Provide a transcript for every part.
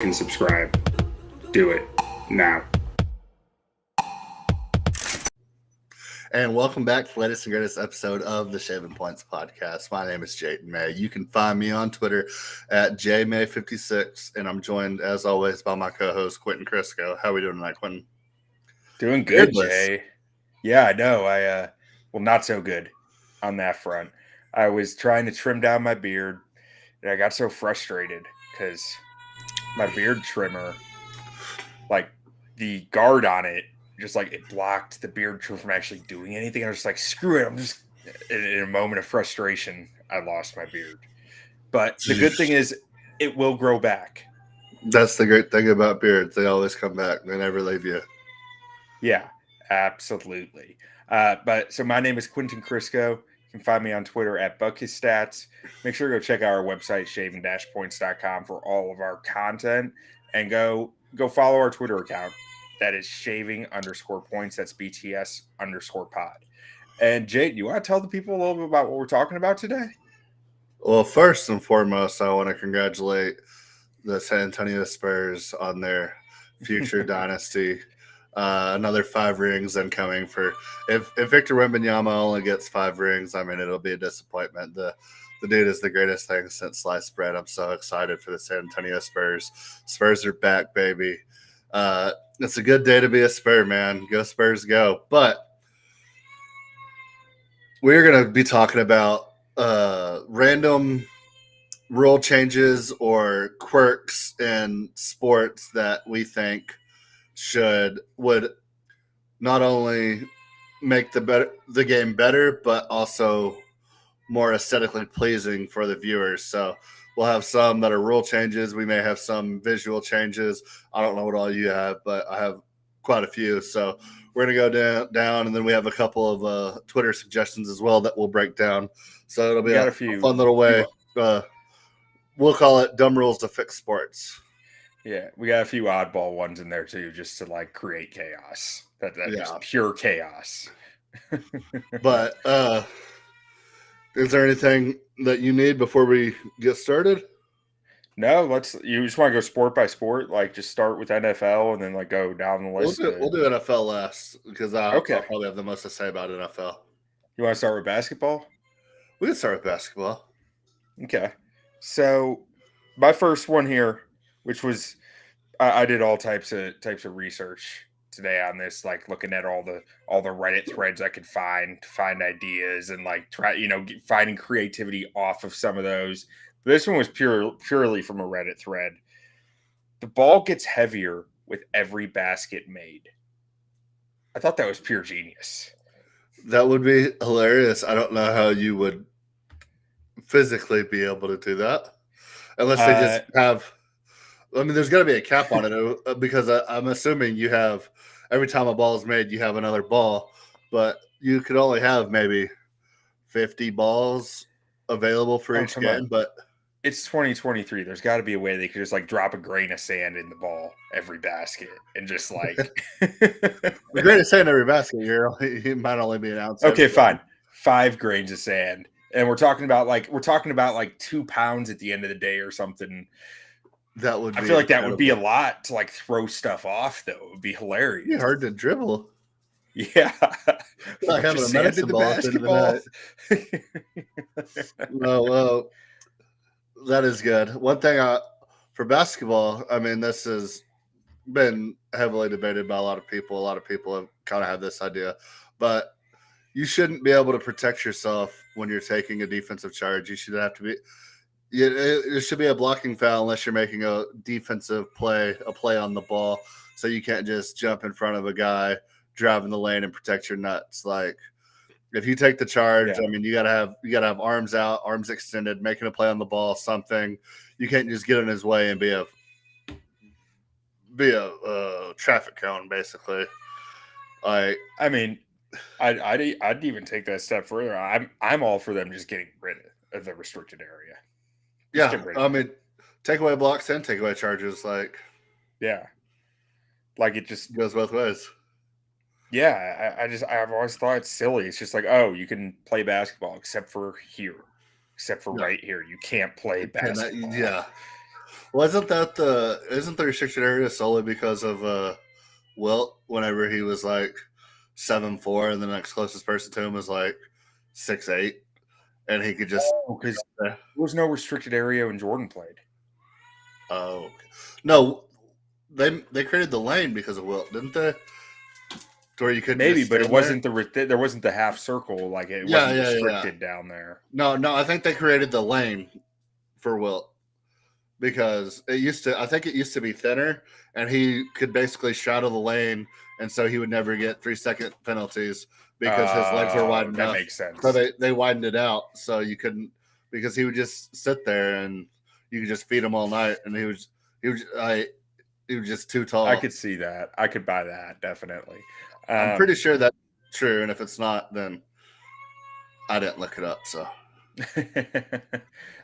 and subscribe. Do it now. And welcome back to the latest and greatest episode of the Shaving Points podcast. My name is Jayden May. You can find me on Twitter at jmay56, and I'm joined, as always, by my co-host, Quentin Crisco. How are we doing tonight, Quentin? Doing good, Jay. Yeah, I know. Well, not so good on that front. I was trying to trim down my beard, and I got so frustrated because my beard trimmer, like the guard on it, just like it blocked the beard trimmer from actually doing anything. I was just like, screw it. I'm just in a moment of frustration, I lost my beard. But the good thing is it will grow back. That's the great thing about beards. They always come back. They never leave you. Yeah, absolutely. So my name is Quentin Crisco. You can find me on Twitter at BuckHisStats. Make sure to go check out our website, shaving-points.com, for all of our content. And go follow our Twitter account. That is shaving_points. That's BTS_pod. And Jade, you want to tell the people a little bit about what we're talking about today? Well, first and foremost, I want to congratulate the San Antonio Spurs on their future dynasty. Another 5 rings incoming for if Victor Wembanyama only gets 5 rings, I mean, it'll be a disappointment. The dude is the greatest thing since sliced bread. I'm so excited for the San Antonio Spurs. Spurs are back, baby. It's a good day to be a Spur, man. Go Spurs, go. But we're going to be talking about random rule changes or quirks in sports that we think would not only make the game better, but also more aesthetically pleasing for the viewers. So we'll have some that are rule changes. We may have some visual changes. I don't know what all you have, but I have quite a few. So we're going to go down, and then we have a couple of Twitter suggestions as well that we'll break down. So it'll be a fun little way. We'll call it Dumb Rules to Fix Sports. Yeah, we got a few oddball ones in there too, just to like create chaos. That's just pure chaos. But is there anything that you need before we get started? No, you just want to go sport by sport, like just start with NFL and then like go down the list. We'll do NFL last because I'll probably have the most to say about NFL. You want to start with basketball? We can start with basketball. Okay. So my first one here, which was I did all types of research today on this, like looking at all the Reddit threads I could find ideas and like finding creativity off of some of those. But this one was purely from a Reddit thread. The ball gets heavier with every basket made. I thought that was pure genius. That would be hilarious. I don't know how you would physically be able to do that unless they just have. I mean, there's got to be a cap on it because I'm assuming you have every time a ball is made, you have another ball, but you could only have maybe 50 balls available for each game. But it's 2023. There's got to be a way they could just like drop a grain of sand in the ball every basket and just like the grain of sand every basket. You might only be an ounce. Okay, fine. 5 grains of sand, and we're talking about like 2 pounds at the end of the day or something. That would. I feel like that would be a lot to like throw stuff off, though. It would be hilarious. It'd be hard to dribble. Yeah, like having a medicine ball at the end of the night. Well, that is good. One thing for basketball, I mean, this has been heavily debated by a lot of people. A lot of people have kind of had this idea, but you shouldn't be able to protect yourself when you're taking a defensive charge. You should have to be. It should be a blocking foul unless you're making a defensive play, a play on the ball. So you can't just jump in front of a guy, drive in the lane, and protect your nuts. Like if you take the charge, I mean, you gotta have arms out, arms extended, making a play on the ball, something. You can't just get in his way and be a traffic cone, basically. I mean, I'd even take that a step further. I'm all for them just getting rid of the restricted area. I mean, take away blocks and take away charges. Like it just goes both ways. Yeah, I've always thought it's silly. It's just like, oh, you can play basketball except for here, except for right here. You can't play basketball. Isn't the restricted area solely because of Wilt whenever he was like 7'4", and the next closest person to him was like 6'8", and he could just because there was no restricted area when Jordan played. Oh no, they created the lane because of Wilt, didn't they? To where you couldn't Maybe, but it wasn't there? there wasn't the half circle, like it wasn't restricted down there. No, I think they created the lane for Wilt because I think it used to be thinner, and he could basically shadow the lane, and so he would never get 3-second penalties because his legs were wide enough. That makes sense. So they widened it out so you couldn't, because he would just sit there and you could just feed him all night, and he was just too tall. I could see that. I could buy that, definitely. I'm pretty sure that's true, and if it's not, then I didn't look it up. So,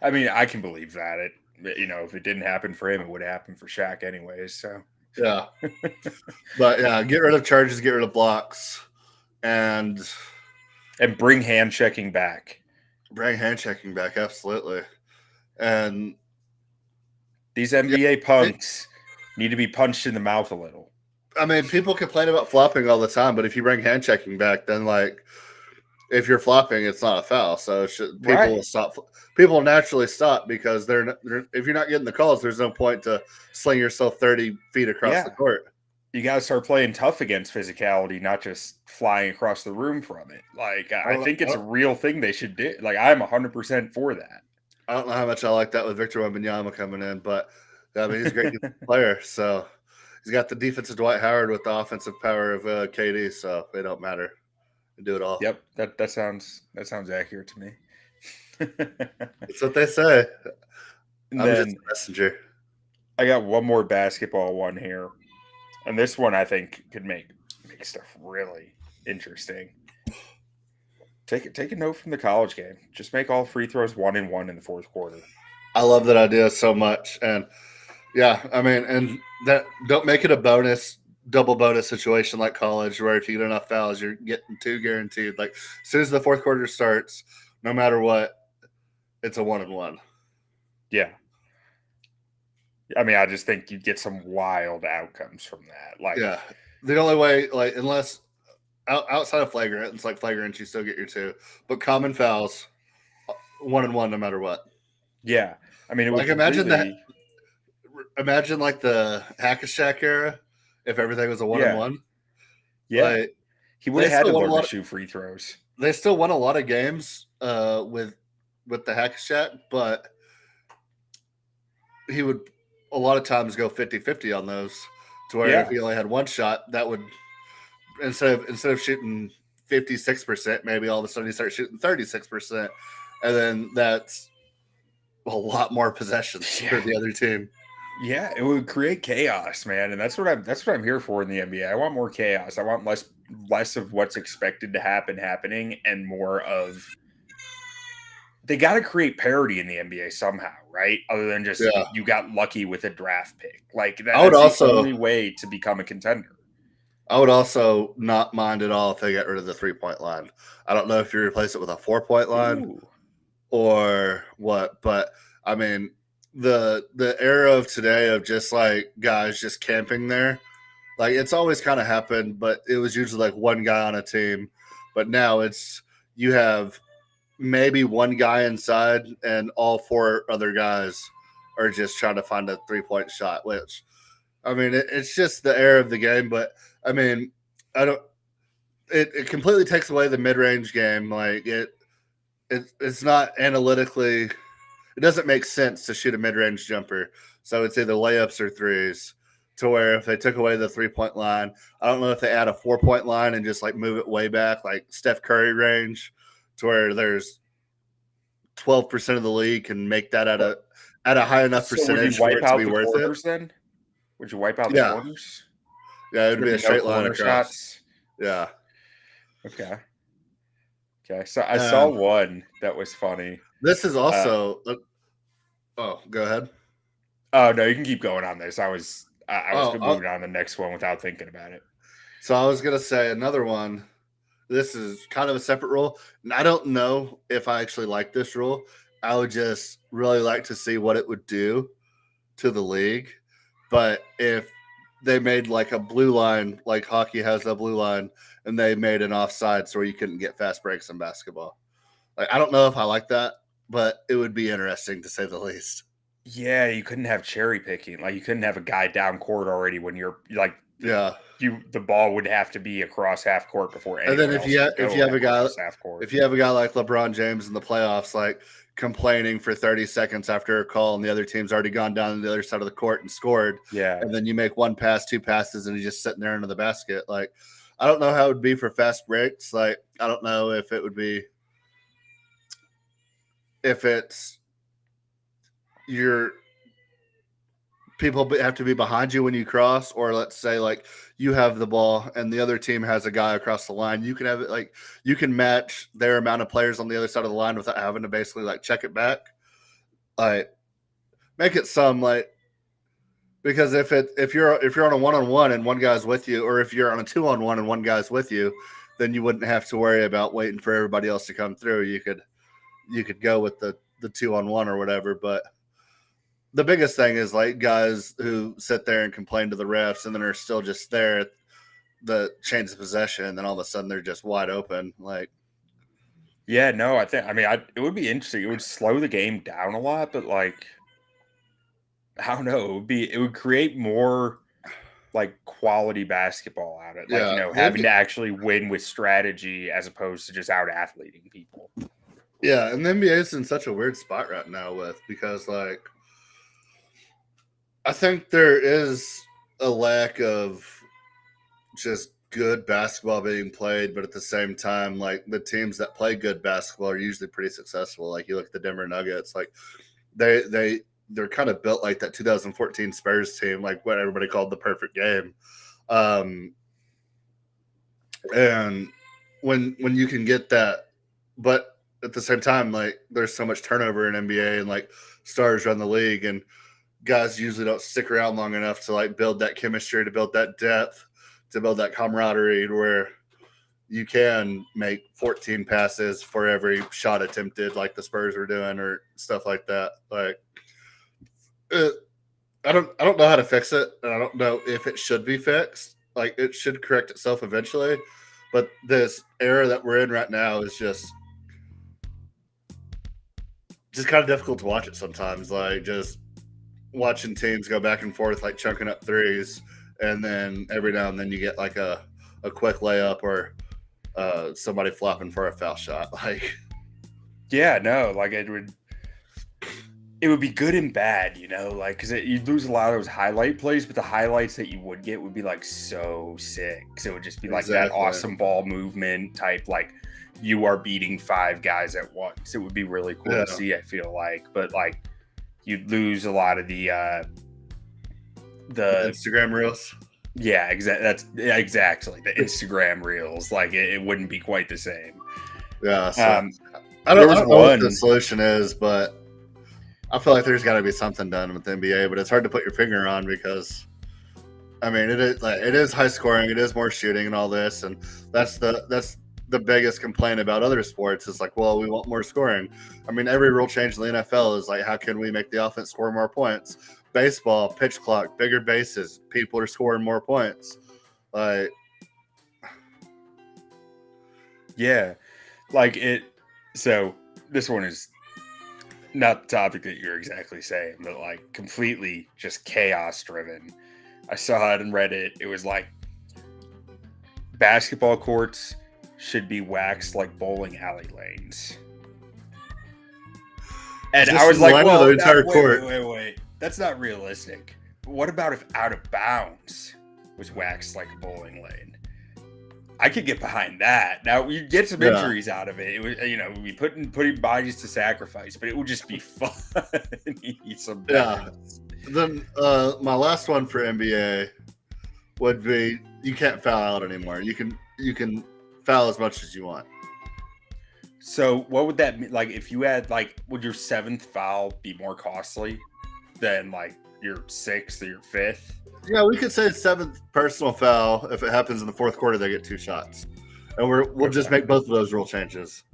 I mean, I can believe that. If it didn't happen for him, it would have happened for Shaq anyways. So, yeah. But yeah, get rid of charges, get rid of blocks, and bring hand checking back. Bring hand checking back, absolutely. And these NBA punks need to be punched in the mouth a little. I mean, people complain about flopping all the time, but if you bring hand checking back, then like if you're flopping, it's not a foul. So people will stop. People will naturally stop because if you're not getting the calls, there's no point to sling yourself 30 feet across the court. You got to start playing tough against physicality, not just flying across the room from it. Like, I think it's a real thing they should do. Like, I'm 100% for that. I don't know how much I like that with Victor Wembanyama coming in, but I mean, he's a great player. So he's got the defensive Dwight Howard with the offensive power of KD, so they don't matter. They do it all. Yep, that sounds accurate to me. That's what they say. I'm just a messenger. I got one more basketball one here, and this one I think could make stuff really interesting. Take a note from the college game. Just make all free throws 1-1 in the fourth quarter. I love that idea so much, and yeah, I mean, and that don't make it a double bonus situation like college, where if you get enough fouls, you're getting 2 guaranteed. Like as soon as the fourth quarter starts, no matter what, it's a 1-1. Yeah. I mean, I just think you'd get some wild outcomes from that. Like, yeah, the only way, like, unless outside of flagrant, it's like flagrant, you still get your 2, but common fouls, 1-1 no matter what. Yeah, I mean, imagine like the Hack-a-Shaq era, if everything was a 1-1. Yeah, like, he would have had to learn to shoot free throws. They still won a lot of games with the Hack-a-Shaq, but he would a lot of times go 50-50 on those, to where if he only had one shot, that would instead of shooting 56%, maybe all of a sudden he starts shooting 36%, and then that's a lot more possessions for the other team. Yeah, it would create chaos, man, and that's what I'm here for in the NBA. I want more chaos. I want less of what's expected to happen happening, and more of they got to create parity in the NBA somehow, right? Other than just you got lucky with a draft pick, like that's the only way to become a contender. I would also not mind at all if they get rid of the 3-point line. I don't know if you replace it with a 4-point line or what, but I mean, the era of today of just like guys just camping there, like it's always kind of happened, but it was usually like one guy on a team. But now you have maybe one guy inside and all 4 other guys are just trying to find a 3-point shot, which I mean, it's just the era of the game. But I mean, it completely takes away the mid-range game. Like it's not analytically, it doesn't make sense to shoot a mid-range jumper. So it's either layups or threes, to where if they took away the 3-point line, I don't know if they add a 4-point line and just like move it way back, like Steph Curry range, to where there's 12% of the league can make that at a high enough percentage for it to be worth it. Then? Would you wipe out the corners? Yeah, it would be a straight line across. Shots. Yeah. Okay. So I saw one that was funny. This is also. Go ahead. Oh no, you can keep going on this. I was moving on to the next one without thinking about it. So I was gonna say another one. This is kind of a separate rule, and I don't know if I actually like this rule. I would just really like to see what it would do to the league. But if they made like a blue line, like hockey has a blue line, and they made an offside so you couldn't get fast breaks in basketball. Like, I don't know if I like that, but it would be interesting to say the least. Yeah, you couldn't have cherry picking. Like, you couldn't have a guy down court already when you're like, the ball would have to be across half court before anyone and then if you have a guy like LeBron James in the playoffs, like complaining for 30 seconds after a call and the other team's already gone down to the other side of the court and scored. Yeah. And then you make one pass, two passes, and he's just sitting there under the basket. Like, I don't know how it would be for fast breaks. Like, I don't know if it would be if it's your people have to be behind you when you cross, or let's say like you have the ball and the other team has a guy across the line. You can have it like you can match their amount of players on the other side of the line without having to basically like check it back. Like, make it some like, because if you're on a 1-on-1 and one guy's with you, or if you're on a 2-on-1 and one guy's with you, then you wouldn't have to worry about waiting for everybody else to come through. You could go with the 2-on-1 or whatever. But the biggest thing is like guys who sit there and complain to the refs and then are still just there, the change of possession, and then all of a sudden they're just wide open. Like, yeah, no, it would be interesting. It would slow the game down a lot, but like, I don't know, it would create more like quality basketball out of it. Like, having to actually win with strategy as opposed to just out athleting people. Yeah, and the NBA is in such a weird spot right now because like, I think there is a lack of just good basketball being played, but at the same time, like the teams that play good basketball are usually pretty successful. Like, you look at the Denver Nuggets, like they're kind of built like that 2014 Spurs team, like what everybody called the perfect game. And when you can get that, but at the same time, like there's so much turnover in NBA and like stars run the league, and guys usually don't stick around long enough to like build that chemistry, to build that depth, to build that camaraderie, where you can make 14 passes for every shot attempted, like the Spurs were doing, or stuff like that. Like, I don't know how to fix it, and I don't know if it should be fixed. Like, it should correct itself eventually, but this era that we're in right now is just kind of difficult to watch it sometimes. Like, just watching teams go back and forth, like chunking up threes, and then every now and then you get like a quick layup or somebody flopping for a foul shot. Like, yeah, no, like it would be good and bad, like, because you'd lose a lot of those highlight plays, but the highlights that you would get would be like so sick. So it would just be like that awesome ball movement type, like you are beating 5 guys at once. It would be really cool to see, I feel like, but like you'd lose a lot of the Instagram reels. Yeah, exactly. The Instagram reels, like it wouldn't be quite the same. Yeah, so I don't know what the solution is, but I feel like there's got to be something done with the NBA, but it's hard to put your finger on because, I mean, it is high scoring, it is more shooting and all this, and that's the biggest complaint about other sports is like, well, we want more scoring. I mean, every rule change in the NFL is like, how can we make the offense score more points? Baseball, pitch clock, bigger bases, people are scoring more points. Like, yeah, like it. So this one is not the topic that you're exactly saying, but like completely just chaos driven. I saw it and read it. It was like basketball courts should be waxed like bowling alley lanes. And I was like, well, wait. That's not realistic. But what about if out of bounds was waxed like a bowling lane? I could get behind that. Now, we get some injuries out of it. It was, we putting bodies to sacrifice, but it would just be fun. Some balance. Then my last one for NBA would be you can't foul out anymore. You can foul as much as you want. So what would that mean? Like, if you had would your 7th foul be more costly than like your 6th or your 5th? Yeah, we could say 7th personal foul. If it happens in the 4th quarter, they get 2 shots, and we'll just make both of those rule changes.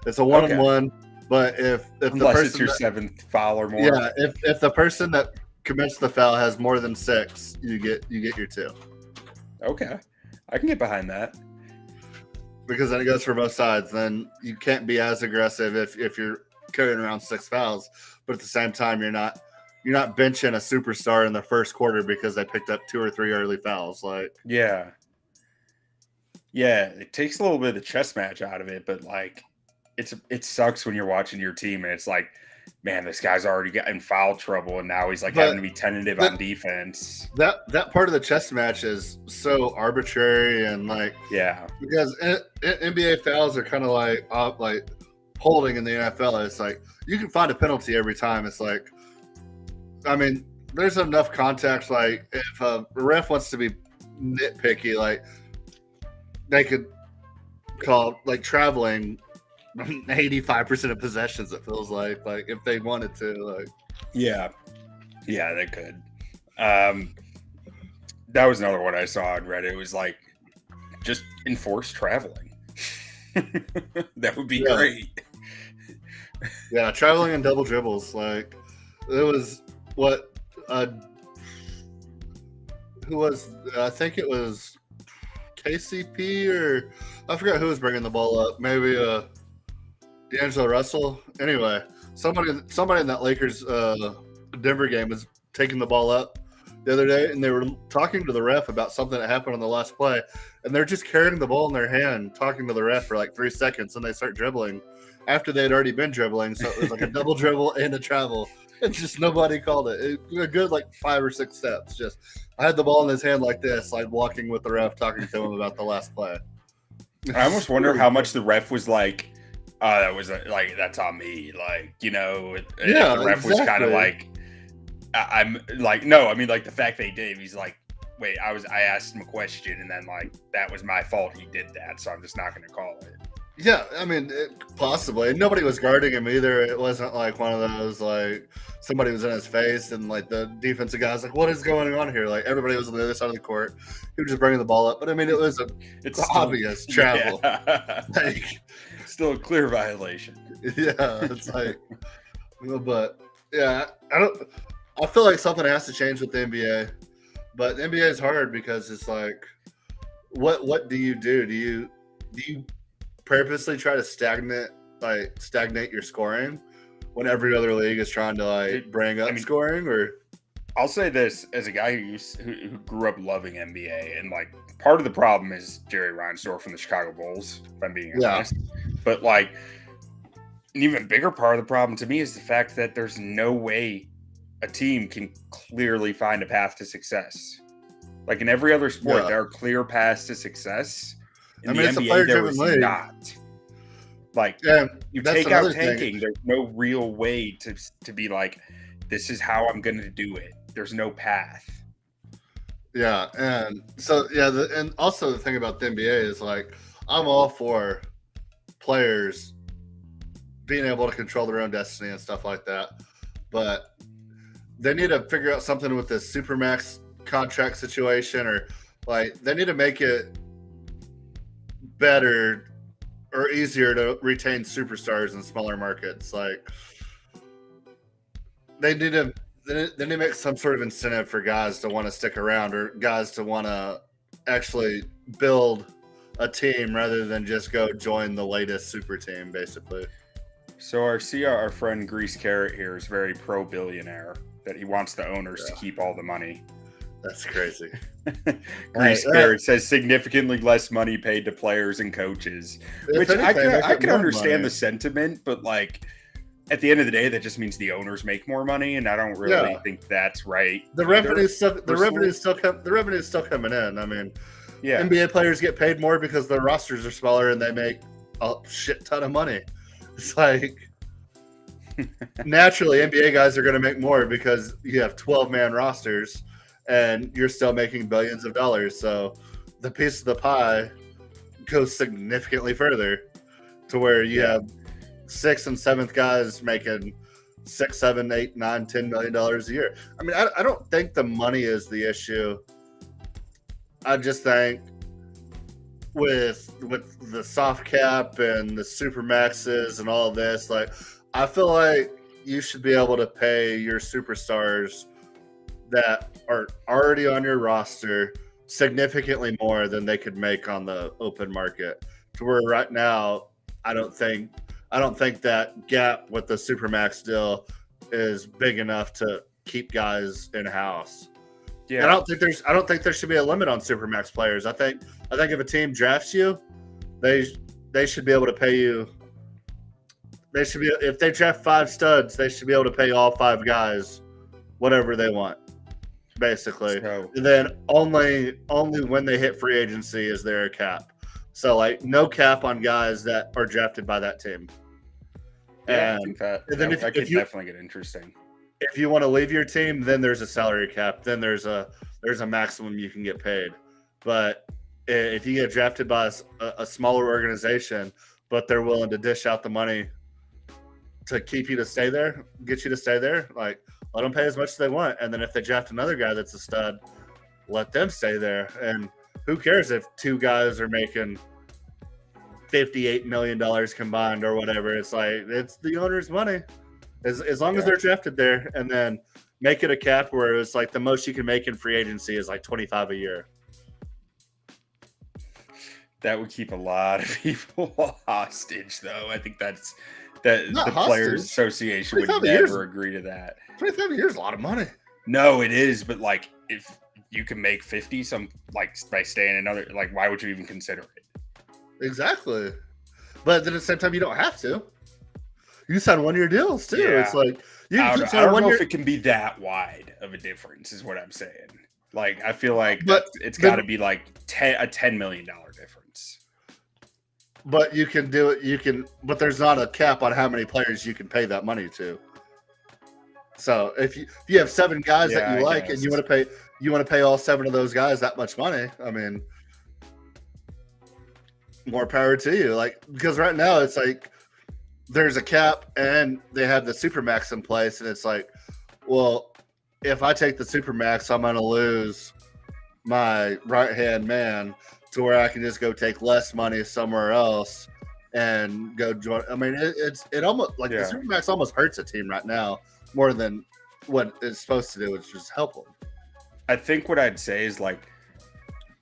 It's a 1-on-1, but if unless it's your 7th foul or more, if the person that commits the foul has more than 6, you get your 2. Okay, I can get behind that. Because then it goes for both sides. Then you can't be as aggressive if you're carrying around 6 fouls, but at the same time you're not benching a superstar in the first quarter because they picked up 2 or 3 early fouls. Like, yeah, it takes a little bit of the chess match out of it, but like it sucks when you're watching your team and it's like, man, this guy's already got in foul trouble and now he's like having to be tentative on defense. That part of the chess match is so arbitrary and like, yeah, because NBA fouls are kind of like holding in the NFL. It's like you can find a penalty every time. It's like, I mean, there's enough context. Like if a ref wants to be nitpicky, like they could call like traveling 85% of possessions. It feels like if they wanted to, like yeah, they could. That was another one I saw on Reddit. It was like just enforce traveling. That would be great. Yeah, traveling and double dribbles. Like it was what who was I think it was KCP or I forgot who was bringing the ball up. Maybe D'Angelo Russell. Anyway, somebody in that Lakers Denver game was taking the ball up the other day, and they were talking to the ref about something that happened on the last play, and they're just carrying the ball in their hand, talking to the ref for like 3 seconds, and they start dribbling after they'd already been dribbling. So it was like a double dribble and a travel. And just nobody called it. A good like 5 or 6 steps. Just I had the ball in his hand like this, like walking with the ref, talking to him about the last play. I almost wonder how much the ref was like, that was like that's on me. Like, you know, the ref was kind of like, I'm like, no, I mean like the fact they did. He's like, wait, I asked him a question and then like that was my fault. He did that, so I'm just not going to call it. Yeah, I mean, possibly. Nobody was guarding him either. It wasn't like one of those, like, somebody was in his face and, like, the defensive guy was like, what is going on here? Like, everybody was on the other side of the court. He was just bringing the ball up. But, I mean, it was it's obvious travel. Yeah. Like, still a clear violation. Yeah, it's like, but, yeah, I feel like something has to change with the NBA. But the NBA is hard because it's like, what do you do? Do you purposely try to stagnate your scoring when every other league is trying to bring up scoring? Or I'll say this as a guy who grew up loving NBA, and like part of the problem is Jerry Reinsdorf from the Chicago Bulls, if I'm being honest. But like an even bigger part of the problem to me is the fact that there's no way a team can clearly find a path to success. Like in every other sport, there are clear paths to success. In the NBA, there was not. Like, you take out tanking, there's no real way to be like, this is how I'm going to do it. There's no path. Yeah, and so, and also the thing about the NBA is, like, I'm all for players being able to control their own destiny and stuff like that. But they need to figure out something with this Supermax contract situation, or, like, they need to make it better or easier to retain superstars in smaller markets. Like they need to make some sort of incentive for guys to want to stick around or guys to want to actually build a team rather than just go join the latest super team, basically. So our friend Grease Carrot here is very pro-billionaire, that he wants the owners to keep all the money. That's crazy. Grease Carrot says significantly less money paid to players and coaches, which I can understand the sentiment, but like at the end of the day, that just means the owners make more money, and I don't really think that's right. The revenue's still coming in. I mean, NBA players get paid more because their rosters are smaller and they make a shit ton of money. It's like naturally NBA guys are going to make more because you have 12-man rosters. And you're still making billions of dollars. So the piece of the pie goes significantly further to where you have 6th and 7th guys making $6, $7, $8, $9, $10 million a year. I mean, I don't think the money is the issue. I just think with the soft cap and the super maxes and all of this, like I feel like you should be able to pay your superstars that are already on your roster significantly more than they could make on the open market. To where right now, I don't think that gap with the Supermax deal is big enough to keep guys in house. Yeah, I don't think there should be a limit on Supermax players. I think if a team drafts you, they should be able to pay you. They should be, if they draft 5 studs, they should be able to pay all 5 guys whatever they want, basically. So, and then only when they hit free agency is there a cap. So like no cap on guys that are drafted by that team. Yeah, I think that could definitely get interesting. If you want to leave your team, then there's a salary cap. Then there's a maximum you can get paid. But if you get drafted by a smaller organization, but they're willing to dish out the money to keep you to stay there, get you to stay there, like let them pay as much as they want. And then if they draft another guy that's a stud, let them stay there. And who cares if 2 guys are making $58 million combined or whatever? It's like, it's the owner's money. As long as they're drafted there, and then make it a cap where it's like the most you can make in free agency is like 25 a year. That would keep a lot of people hostage, though. I think that's the hostage. Players Association would never agree to that. 25 years is a lot of money. No, it is, but like if you can make 50 by staying another, like why would you even consider it? Exactly. But then at the same time, you don't have to. You sign 1-year deals too. Yeah. It's like I don't know if it can be that wide of a difference, is what I'm saying. Like I feel like it's got to be like a $10 million difference. But you can do it. But there's not a cap on how many players you can pay that money to. So if you have 7 guys that you like, and you want to pay all 7 of those guys that much money, I mean, more power to you. Like, because right now it's like there's a cap and they have the Supermax in place, and it's like, well, if I take the Supermax, I'm going to lose my right-hand man to where I can just go take less money somewhere else and go join. I mean, it almost like the Supermax almost hurts a team right now more than what it's supposed to do, which is help them. I think what I'd say is like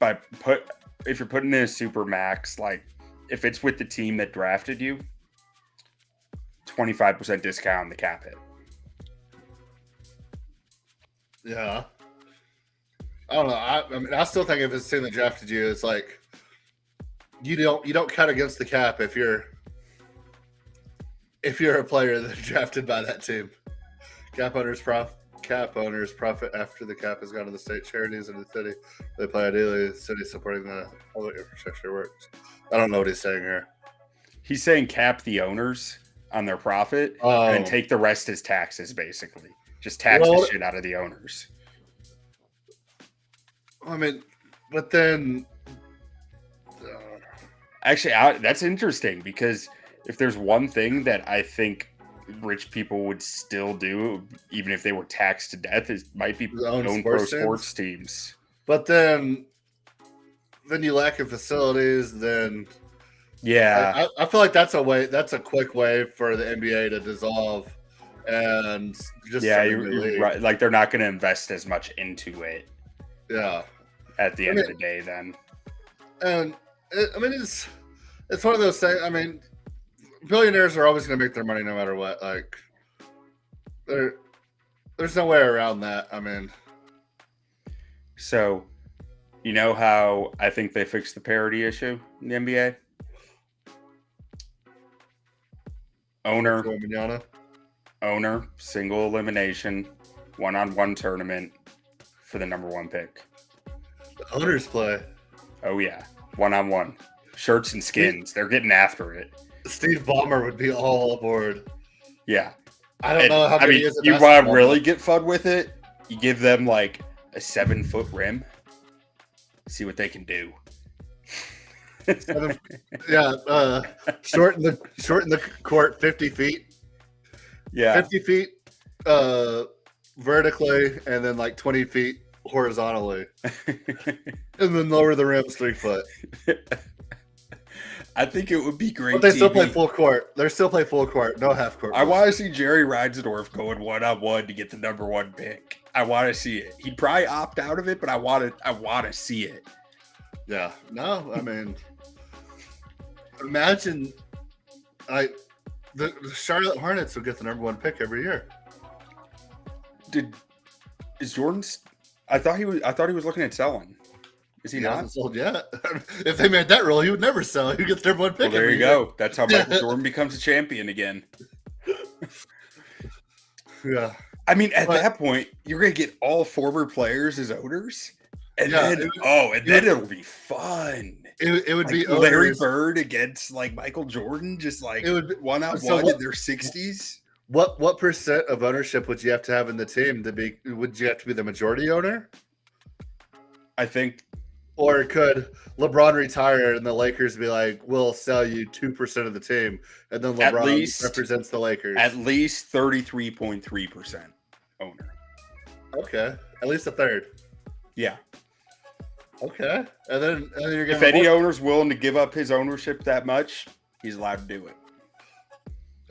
if you're putting in a Supermax, like if it's with the team that drafted you, 25% discount on the cap hit. Yeah. I don't know. I mean, I still think if it's the team that drafted you, it's like you don't cut against the cap if you're a player that's drafted by that team. Cap owners profit after the cap has gone to the state charities in the city. They play ideally, the city supporting all the infrastructure works. I don't know what he's saying here. He's saying cap the owners on their profit and take the rest as taxes, basically. Just tax the shit out of the owners. I mean, but then... Actually, that's interesting, because if there's one thing that I think rich people would still do, even if they were taxed to death, it might be own pro sports teams. But then you lack in facilities, then... Yeah. I feel like that's a quick way for the NBA to dissolve and just you're right. Like they're not going to invest as much into it. Yeah. At the end of the day, then. And it's one of those things. I mean, billionaires are always going to make their money no matter what. Like, there's no way around that. I mean, so you know how I think they fixed the parity issue in the NBA? Owner, single elimination, 1-on-1 tournament for the number 1 pick. The owners play. Oh yeah, 1-on-1, shirts and skins. They're getting after it. Steve Ballmer would be all aboard. Yeah, I don't know how many. You want to really get fun with it? You give them like a 7-foot rim. See what they can do. Shorten the court 50 feet. Yeah, 50 feet vertically, and then like 20 feet horizontally, and then lower the rims 3 foot. I think it would be great. But they still play full court. They still play full court, no half court. I want to see Jerry Reinsdorf going 1-on-1 to get the number 1 pick. I want to see it. He'd probably opt out of it, but I want to see it. Yeah. No, I mean, imagine the Charlotte Hornets will get the number 1 pick every year. Is Jordan's? I thought he was looking at selling. Is he not? Hasn't sold yet. If they made that rule, he would never sell. He gets the number 1 pick. Well, there you go. That's how Michael Jordan becomes a champion again. Yeah. I mean, at that point, you're going to get all former players as owners, and then it'll be fun. It would be Larry Bird against like Michael Jordan, just like it would be, one-on-one in their 60s. What percent of ownership would you have to have in the team to be? Would you have to be the majority owner? I think. Or could LeBron retire and the Lakers be like, we'll sell you 2% of the team, and then LeBron represents the Lakers? At least 33.3% owner. Okay. At least a third. Yeah. Okay. And then you're if any owner's willing to give up his ownership that much, he's allowed to do it.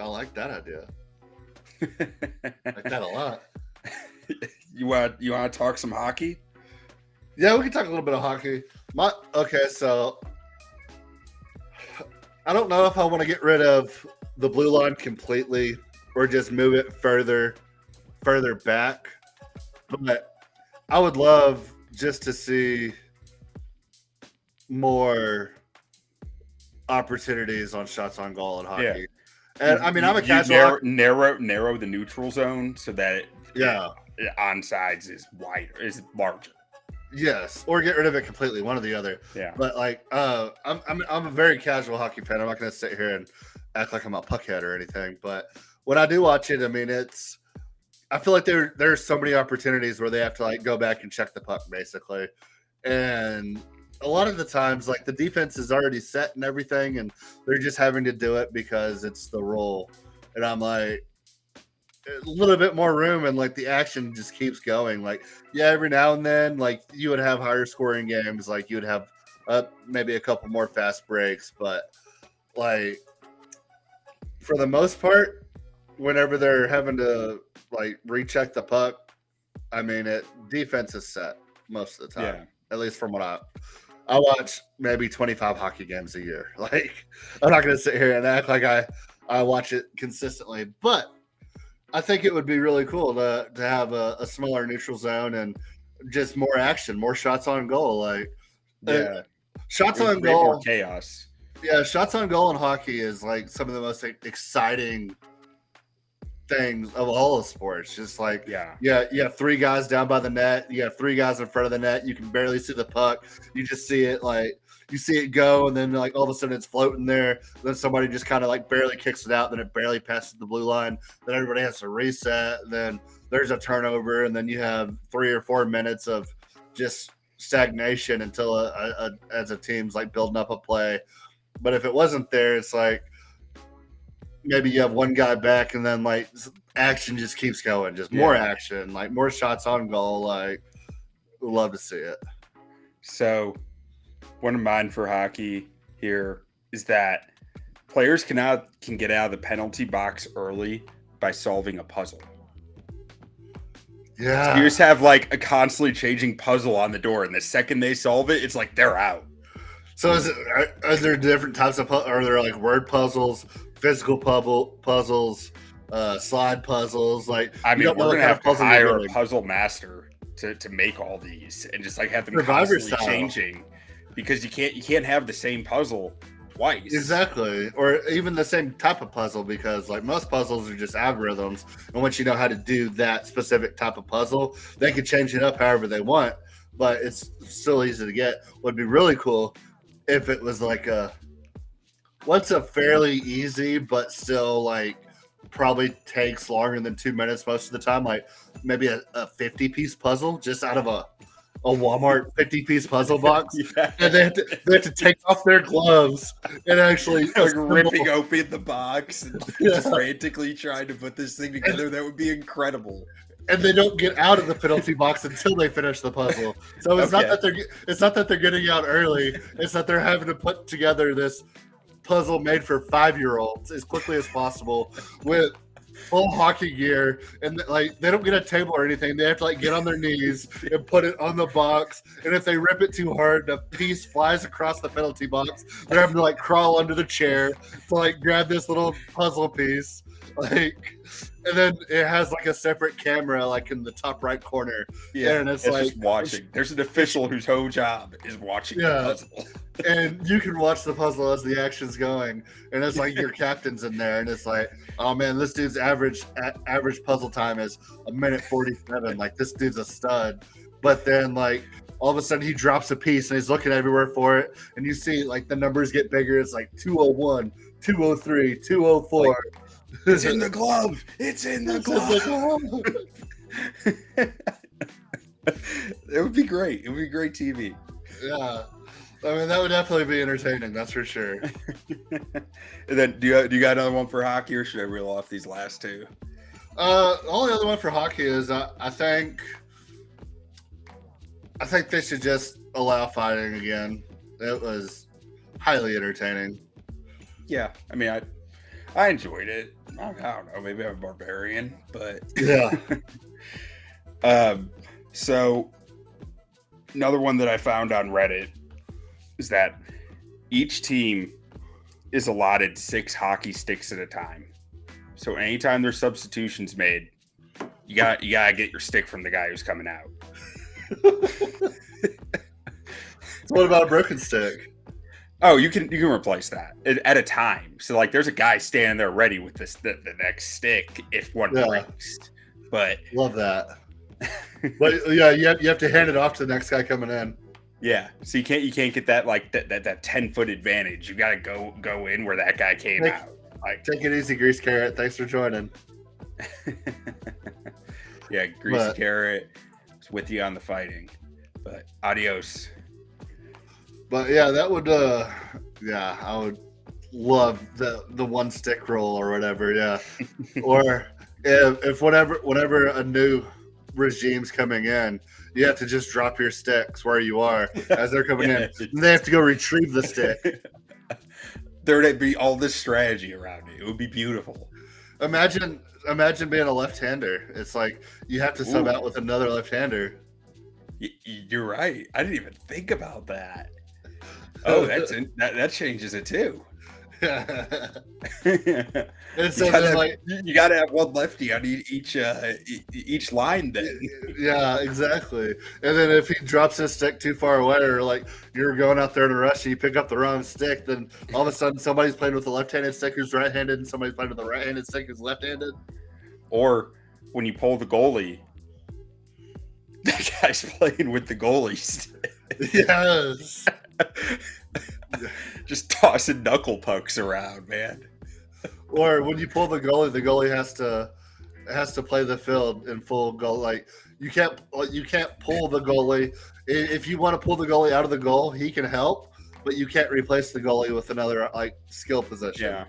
I like that idea. I like that a lot. You want to talk some hockey? Yeah, we can talk a little bit of hockey. So I don't know if I want to get rid of the blue line completely or just move it further back. But I would love just to see more opportunities on shots on goal in hockey. Yeah. And I mean, I'm a casual. Narrow the neutral zone so that onsides is larger. Yes, or get rid of it completely, one or the other. Yeah. But like, I'm a very casual hockey fan. I'm not going to sit here and act like I'm a puckhead or anything. But when I do watch it, I mean, I feel like there's so many opportunities where they have to like go back and check the puck basically, and a lot of the times like the defense is already set and everything, and they're just having to do it because it's the role. And I'm like, a little bit more room and like the action just keeps going. Like, yeah, every now and then, like you would have higher scoring games, like you would have maybe a couple more fast breaks, but like for the most part, whenever they're having to like recheck the puck, I mean, defense is set most of the time, at least from what I watch maybe 25 hockey games a year. Like, I'm not going to sit here and act like I watch it consistently, but I think it would be really cool to have a smaller neutral zone and just more action, more shots on goal. Like, shots on goal, more chaos. Yeah, shots on goal in hockey is like some of the most exciting things of all of sports. Just like, you have 3 guys down by the net, you have 3 guys in front of the net, you can barely see the puck, you just see it like. You see it go, and then like all of a sudden it's floating there. Then somebody just kind of like barely kicks it out. Then it barely passes the blue line. Then everybody has to reset. Then there's a turnover, and then you have 3 or 4 minutes of just stagnation until as a team's like building up a play. But if it wasn't there, it's like maybe you have one guy back, and then like action just keeps going, just more action, like more shots on goal. Like, we'd love to see it. So. One of mine for hockey here is that players can get out of the penalty box early by solving a puzzle. Yeah. So you just have like a constantly changing puzzle on the door, and the second they solve it, it's like they're out. So are there different types of are there like word puzzles, physical puzzles, slide puzzles? Like, I mean, we're gonna have to hire a puzzle master to make all these and just like have them constantly changing. Because you can't have the same puzzle twice. Exactly. Or even the same type of puzzle, because like most puzzles are just algorithms. And once you know how to do that specific type of puzzle, they can change it up however they want. But it's still easy to get. Would be really cool if it was like what's a fairly easy but still like probably takes longer than 2 minutes most of the time, like maybe a 50-piece puzzle just out of a Walmart 50-piece puzzle box, and they have to take off their gloves and actually like ripping open the box and just frantically trying to put this thing together. That would be incredible. And they don't get out of the penalty box until they finish the puzzle. So it's not that they're getting out early. It's that they're having to put together this puzzle made for 5-year-olds as quickly as possible with full hockey gear, and like they don't get a table or anything. They have to like get on their knees and put it on the box. And if they rip it too hard, the piece flies across the penalty box. They're having to like crawl under the chair to like grab this little puzzle piece. Like, and then it has like a separate camera like in the top right corner. Yeah, and it's like like just watching. There's an official whose whole job is watching the puzzle. And you can watch the puzzle as the action's going, and it's like your captain's in there, and it's like, oh man, this dude's average puzzle time is 1:47. Like this dude's a stud. But then like all of a sudden he drops a piece and he's looking everywhere for it, and you see like the numbers get bigger. It's like 201, 203, 204. Like, it's in the glove. It's in the glove. It would be great. It would be great TV. Yeah. I mean, that would definitely be entertaining. That's for sure. And then, do you got another one for hockey, or should I reel off these last two? The only other one for hockey is I think they should just allow fighting again. It was highly entertaining. Yeah, I mean, I enjoyed it. I don't know, maybe I'm a barbarian, but yeah. So another one that I found on Reddit is that each team is allotted 6 hockey sticks at a time. So anytime there's substitutions made, you gotta get your stick from the guy who's coming out. So what about a broken stick? Oh, you can replace that at a time. So like, there's a guy standing there ready with the next stick if one breaks. But love that. But yeah, you have to hand it off to the next guy coming in. Yeah, so you can't get that like that 10-foot advantage. You got to go in where that guy came out. Like, take it easy, Grease Carrot. Thanks for joining. Yeah, Greasy Carrot is with you on the fighting, but adios. But yeah, that would I would love the one stick roll or whatever. Yeah, or if whenever a new regime's coming in, you have to just drop your sticks where you are as they're coming in. And they have to go retrieve the stick. There'd be all this strategy around it. It would be beautiful. Imagine being a left-hander. It's like you have to sub out with another left-hander. You're right. I didn't even think about that. Oh, that changes it too. And so you got to have one lefty on each line then. Yeah, exactly. And then if he drops his stick too far away, or like you're going out there in a rush and you pick up the wrong stick, then all of a sudden somebody's playing with a left-handed stick who's right-handed, and somebody's playing with a right-handed stick who's left-handed. Or when you pull the goalie, that guy's playing with the goalie stick. Yes. Just tossing knuckle pucks around, man. Or when you pull the goalie has to play the field in full goal. Like you can't pull the goalie. If you want to pull the goalie out of the goal, he can help, but you can't replace the goalie with another like skill position. Yeah.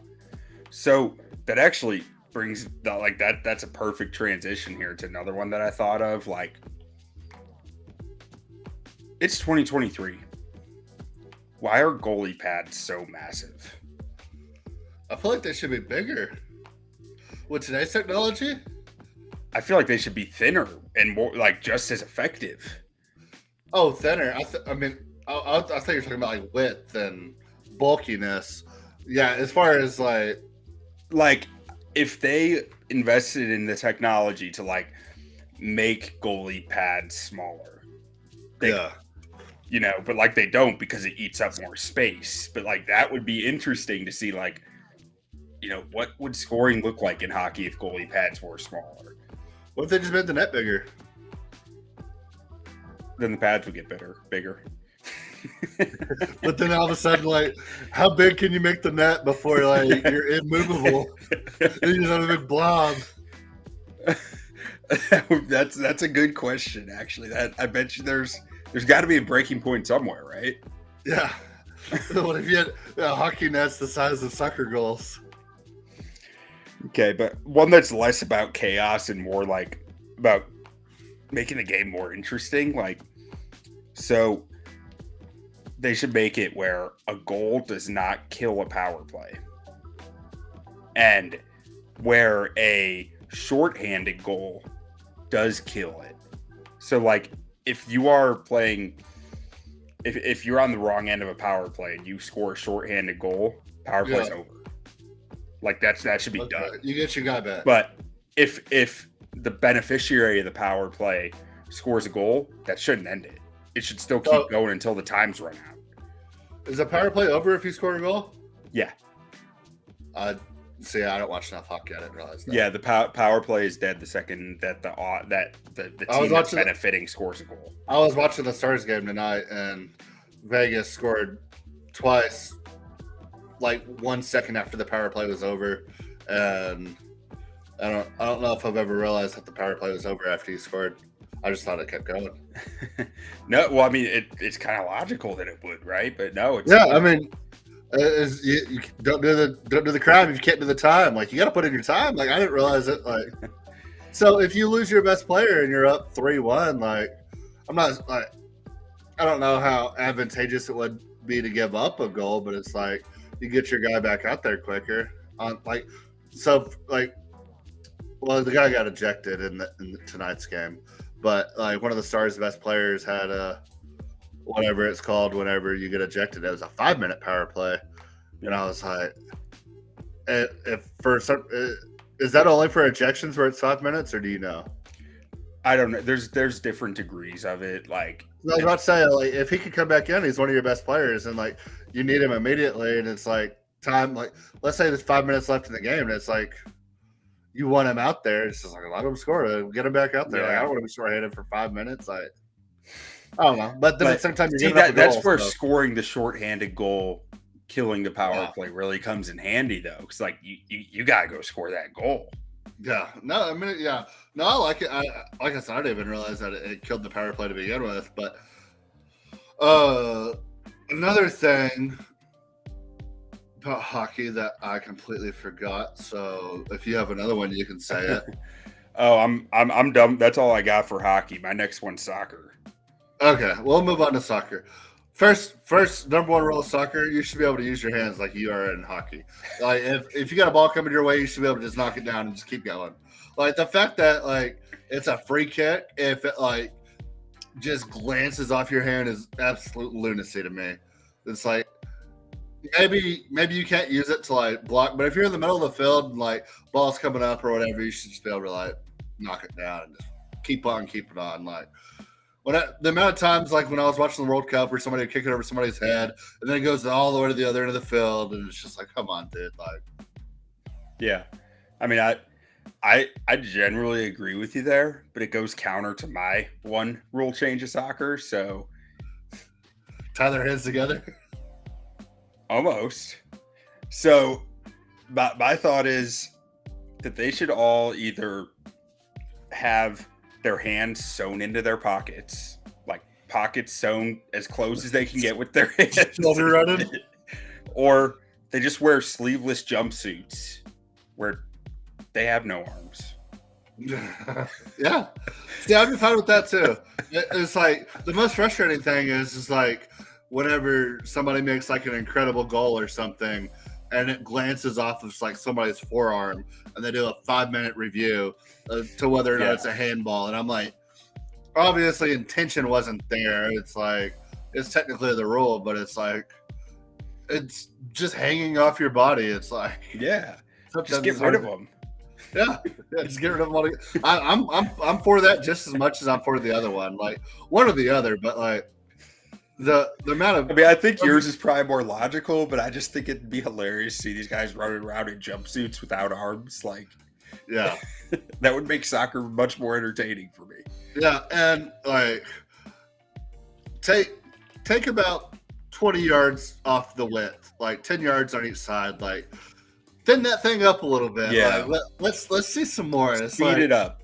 So that actually brings that's a perfect transition here to another one that I thought of. Like, it's 2023. Why are goalie pads so massive? I feel like they should be bigger. With today's technology? I feel like they should be thinner and more like just as effective. Oh, thinner. I thought you were talking about like width and bulkiness. Yeah, as far as like if they invested in the technology to like make goalie pads smaller. But like they don't, because it eats up more space. But like that would be interesting to see, like, what would scoring look like in hockey if goalie pads were smaller? What if they just made the net bigger? Then the pads would get bigger. But then all of a sudden, like, how big can you make the net before like you're immovable? You just have a big blob. That's a good question, actually. That I bet you there's got to be a breaking point somewhere, right? Yeah. What if you had hockey nets the size of soccer goals? Okay, but one that's less about chaos and more like about making the game more interesting. Like, so they should make it where a goal does not kill a power play. And where a shorthanded goal does kill it. So, like, if you are playing, if you're on the wrong end of a power play and you score a shorthanded goal, power play's over. Like, that should be done. You get your guy back. But if the beneficiary of the power play scores a goal, that shouldn't end it. It should still keep going until the time's run out. Is the power play over if you score a goal? Yeah. See, I don't watch enough hockey. I didn't realize that. Yeah, the power play is dead the second that the team that's benefiting scores a goal. I was watching the Stars game tonight, and Vegas scored twice, like 1 second after the power play was over, and I don't know if I've ever realized that the power play was over after he scored. I just thought it kept going. No, well, I mean, it's kind of logical that it would, right? But no, it's I mean. You don't do the crime if you can't do the time. Like, you got to put in your time. Like, I didn't realize it. Like, so if you lose your best player and you're up 3-1, like, I'm not like, I don't know how advantageous it would be to give up a goal, but it's like you get your guy back out there quicker. Well, the guy got ejected in tonight's game, but like one of the Stars' best players had whatever it's called whenever you get ejected. It was a 5-minute power play. And I was like, is that only for ejections where it's 5 minutes, or do you know? I don't know. There's different degrees of it. Like, I was about to say, like, if he could come back in, he's one of your best players, and like you need him immediately, and it's like time. Like, let's say there's 5 minutes left in the game, and it's like you want him out there. It's just like, let him score. Get him back out there. Yeah. Like, I don't want to be short-handed for 5 minutes. Like, I don't know, but then at the same time, that's where scoring the shorthanded goal, killing the power play, really comes in handy, though, because like you gotta go score that goal. Yeah, no, I mean, yeah, no, I like it. Like I said, I didn't even realize that it killed the power play to begin with. But another thing about hockey that I completely forgot. So if you have another one, you can say it. Oh, I'm dumb. That's all I got for hockey. My next one's soccer. Okay, we'll move on to soccer. First number one rule of soccer, you should be able to use your hands like you are in hockey. Like if you got a ball coming your way, you should be able to just knock it down and just keep going. Like the fact that like it's a free kick, if it like just glances off your hand is absolute lunacy to me. It's like maybe you can't use it to like block, but if you're in the middle of the field and like ball's coming up or whatever, you should just be able to like knock it down and just keep it on. Like the amount of times, like when I was watching the World Cup, where somebody would kick it over somebody's head, and then it goes all the way to the other end of the field, and it's just like, come on, dude. Like, yeah, I mean, I generally agree with you there, but it goes counter to my one rule change of soccer. So tie their heads together, almost. So, my thought is that they should all either have their hands sewn into their pockets, like pockets sewn as close as they can get with their hands, or they just wear sleeveless jumpsuits where they have no arms. Yeah, see, I'd be fine with that too. It's like the most frustrating thing is like whenever somebody makes like an incredible goal or something, and it glances off of like somebody's forearm, and they do a 5-minute review to whether or not it's a handball. And I'm like, obviously intention wasn't there. It's like, it's technically the rule, but it's like, it's just hanging off your body. It's like, just get rid of them. Yeah, just get rid of them. I'm for that just as much as I'm for the other one. Like one or the other, but like the amount of. I mean, I think yours is probably more logical, but I just think it'd be hilarious to see these guys running around in jumpsuits without arms. Like, yeah, that would make soccer much more entertaining for me. Yeah, and like take about 20 yards off the width, like 10 yards on each side, like thin that thing up a little bit. Yeah, like, let's see some more. Speed it up.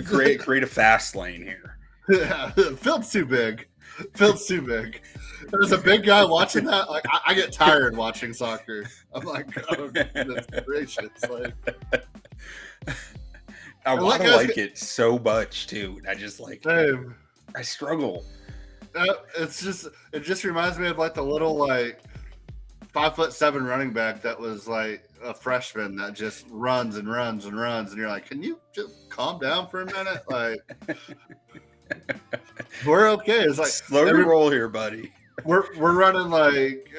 Create a fast lane here. Yeah, field's too big. There's a big guy watching that. Like I get tired watching soccer. I'm like, oh goodness gracious! Like, I want to like it so much too. I just like. Same. I struggle. It just reminds me of like the little like 5'7" running back that was like a freshman that just runs and runs and runs, and you're like, can you just calm down for a minute? Like, we're okay. It's like slow your roll here, buddy. We're running like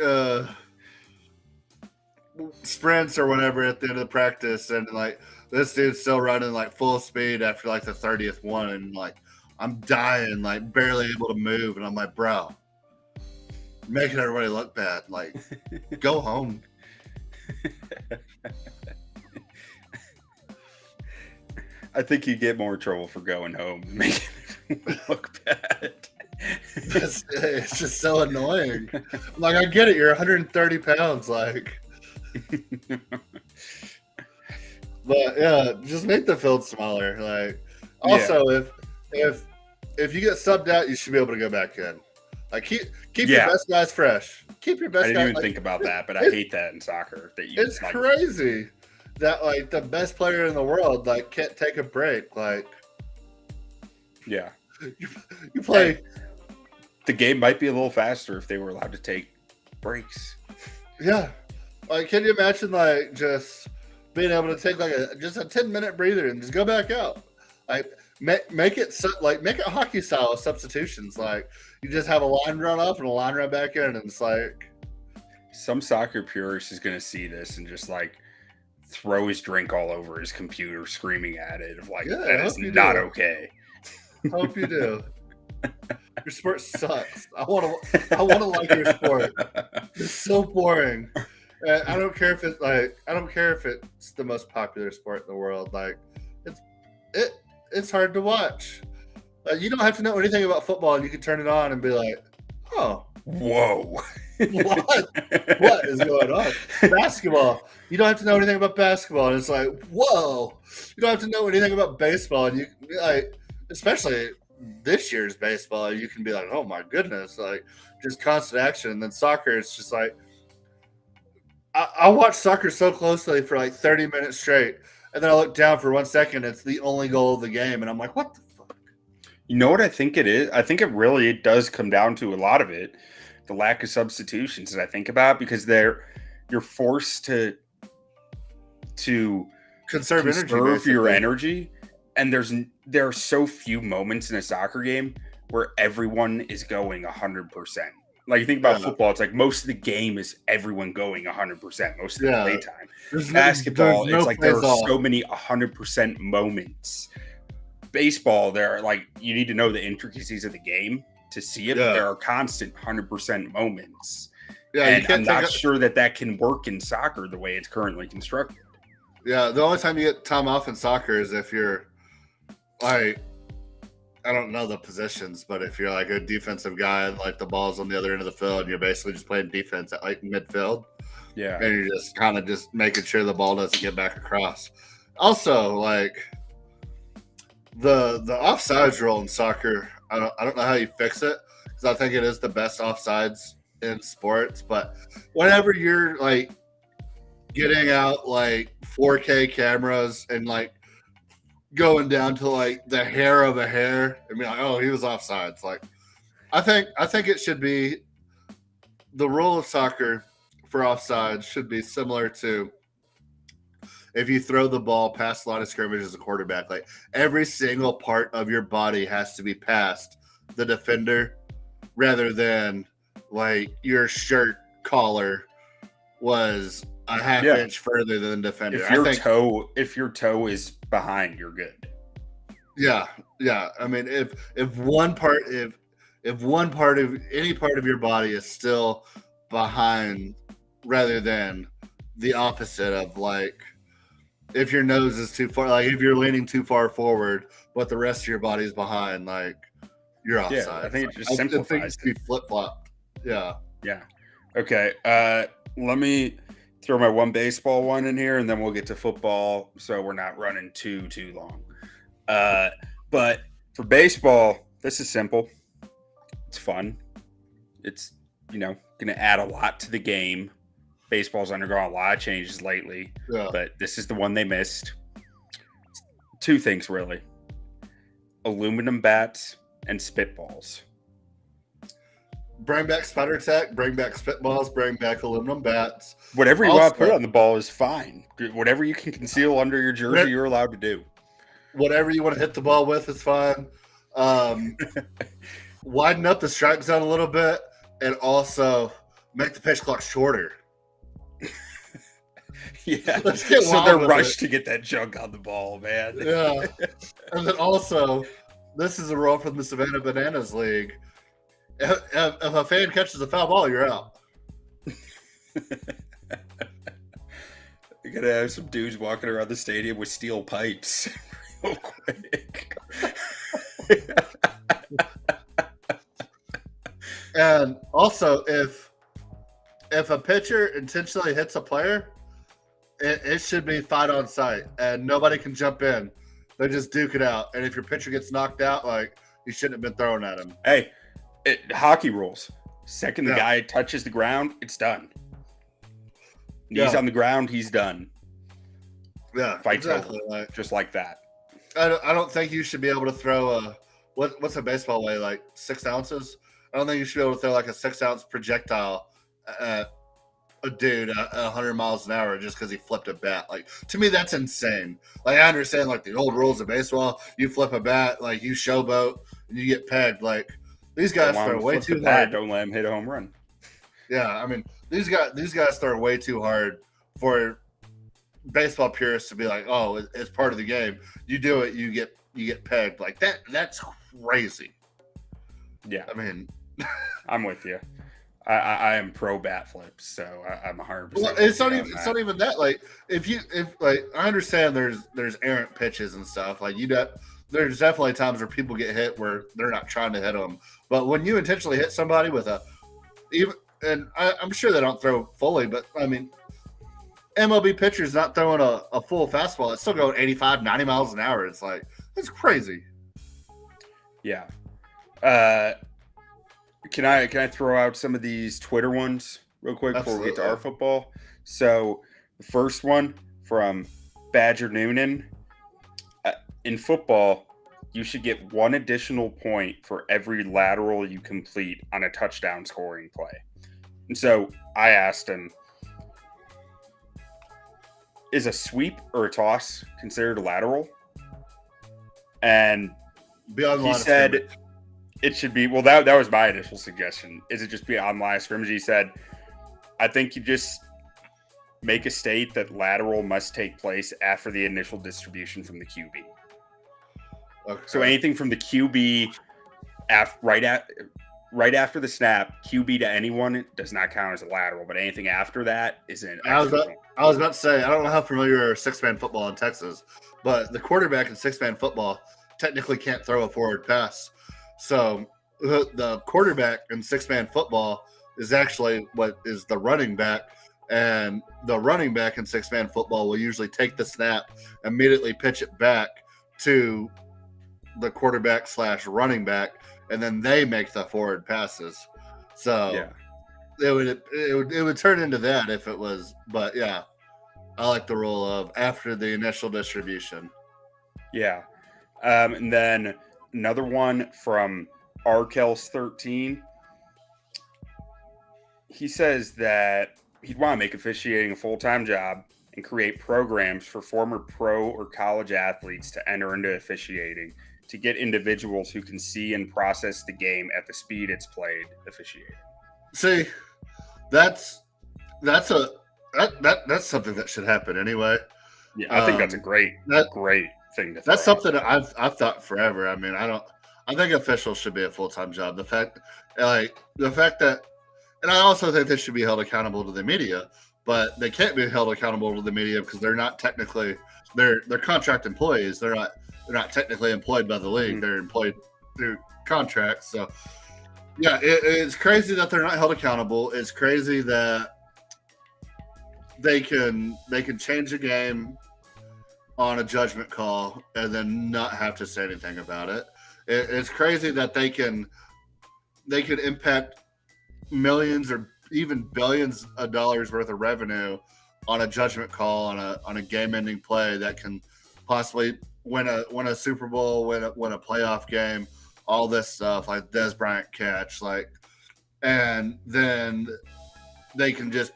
sprints or whatever at the end of the practice, and like this dude's still running like full speed after like the 30th one, and like I'm dying, like barely able to move, and I'm like, bro, making everybody look bad. Like, go home. I think you get more trouble for going home than making everyone look bad. It's just so annoying. Like, I get it. You're 130 pounds. Like, but yeah, just make the field smaller. Like, also, if you get subbed out, you should be able to go back in. Like, keep your best guys fresh. Keep your best guys. I didn't even think about that, but I hate that in soccer. That it's crazy that like the best player in the world like can't take a break. Like, yeah, you play. The game might be a little faster if they were allowed to take breaks. Yeah, like, can you imagine like just being able to take like a 10-minute breather and just go back out? Like, make it hockey style substitutions. Like, you just have a line run up and a line run back in, and it's like some soccer purist is going to see this and just like throw his drink all over his computer, screaming at it of like, that is not okay. Hope you do. Your sport sucks. I want to like your sport. It's so boring. And I don't care if it's the most popular sport in the world. Like, it's hard to watch. You don't have to know anything about football, and you can turn it on and be like, "Oh, whoa, what is going on?" Basketball. You don't have to know anything about basketball, and it's like, "Whoa." You don't have to know anything about baseball, and you like, especially this year's baseball, you can be like, oh my goodness, like just constant action. And then soccer, it's just like I watch soccer so closely for like 30 minutes straight, and then I look down for 1 second, it's the only goal of the game, and I'm like, what the fuck? You know what I think it is? I think it does come down to a lot of it, the lack of substitutions that I think about, because you're forced to conserve your energy. And there are so few moments in a soccer game where everyone is going 100%. Like, you think about football, it's like most of the game is everyone going 100% most of the playtime. Basketball, it's like there are so many 100% moments. Baseball, there are like, you need to know the intricacies of the game to see it. But there are constant 100% moments. Yeah, and I'm not sure that can work in soccer the way it's currently constructed. Yeah, the only time you get time off in soccer is if you're like, I don't know the positions, but if you're like a defensive guy and like the ball's on the other end of the field, and you're basically just playing defense at like midfield. Yeah. And you're just kind of just making sure the ball doesn't get back across. Also, like the offsides rule in soccer, I don't know how you fix it, because I think it is the best offsides in sports. But whenever you're like getting out like 4K cameras and like going down to like the hair of a hair and be like, oh, he was offsides. Like, I think it should be the rule of soccer for offsides should be similar to if you throw the ball past the line of scrimmage as a quarterback. Like, every single part of your body has to be past the defender, rather than like your shirt collar was a half inch further than the defender. If your toe is behind, you're good. Yeah. I mean, if one part of any part of your body is still behind, rather than the opposite of like if your nose is too far, like if you're leaning too far forward, but the rest of your body is behind, like you're offside. Yeah, I think it just simplifies. I think it should be flip flopped. Yeah. Okay. Let me throw my one baseball one in here, and then we'll get to football, so we're not running too long. But for baseball, this is simple. It's fun. It's, going to add a lot to the game. Baseball's undergone a lot of changes lately, but this is the one they missed. Two things, really. Aluminum bats and spitballs. Bring back Spider Tech, bring back spitballs, bring back aluminum bats. Whatever you want to put on the ball is fine. Whatever you can conceal under your jersey, you're allowed to do. Whatever you want to hit the ball with is fine. Widen up the strike zone a little bit, and also make the pitch clock shorter. Yeah, so they're rushed to get that junk on the ball, man. Yeah, and then also, this is a rule from the Savannah Bananas League. If a fan catches a foul ball, you're out. You're gonna have some dudes walking around the stadium with steel pipes real quick. And also, if a pitcher intentionally hits a player, it should be fight on sight, and nobody can jump in. They just duke it out. And if your pitcher gets knocked out, like, you shouldn't have been throwing at him. Hey, hockey rules. Second the guy touches the ground, it's done. Knees on the ground, he's done. Yeah, Fight's exactly. Over, just like that. I don't think you should be able to throw what's a baseball weigh, like 6 ounces? I don't think you should be able to throw like a 6-ounce projectile at a dude at 100 miles an hour just because he flipped a bat. Like, to me, that's insane. Like, I understand like the old rules of baseball. You flip a bat, like you showboat and you get pegged. Like, these guys throw way too hard. Don't let him hit a home run. Yeah, I mean, these guys throw way too hard for baseball purists to be like, oh, it's part of the game. You do it, you get pegged. Like that. That's crazy. Yeah, I mean, I'm with you. I am pro bat flips, so I'm 100%. Well, it's not even that. Like, if I understand there's errant pitches and stuff. Like, there's definitely times where people get hit where they're not trying to hit them. But when you intentionally hit somebody with I'm sure they don't throw fully, but I mean, MLB pitchers not throwing a full fastball. It's still going 85, 90 miles an hour. It's like, it's crazy. Yeah. Can I throw out some of these Twitter ones real quick before we get to our football? So the first one from Badger Noonan. In football, you should get 1 additional point for every lateral you complete on a touchdown scoring play. And so I asked him, is a sweep or a toss considered a lateral? And he said it should be, well, that was my initial suggestion. Is it just be on line of scrimmage? He said, I think you just make a state that lateral must take place after the initial distribution from the QB. Okay. So anything from the QB right after the snap, QB to anyone does not count as a lateral, but anything after that is an extra point. I was about to say, I don't know how familiar you are with 6-man football in Texas, but the quarterback in 6-man football technically can't throw a forward pass. So the quarterback in 6-man football is actually what is the running back, and the running back in 6-man football will usually take the snap, immediately pitch it back to the quarterback / running back, and then they make the forward passes. So yeah. It would turn into that if it was, but yeah, I like the rule of after the initial distribution. Yeah. And then another one from Arkels13. He says that he'd want to make officiating a full-time job and create programs for former pro or college athletes to enter into officiating to get individuals who can see and process the game at the speed it's played officiating. See, that's something that should happen anyway. Yeah, I think that's a great thing to throw. That's something that I've thought forever. I mean, I think officials should be a full-time job. The fact that, and I also think they should be held accountable to the media, but they can't be held accountable to the media because they're not technically they're contract employees. They're not technically employed by the league. Mm-hmm. They're employed through contracts. So yeah, it's crazy that they're not held accountable. It's crazy that they can change a game on a judgment call and then not have to say anything about it. It's crazy that they can impact millions or even billions of dollars worth of revenue on a judgment call on a game-ending play that can possibly win a Super Bowl, win a playoff game, all this stuff, like Dez Bryant catch. Like, and then they can just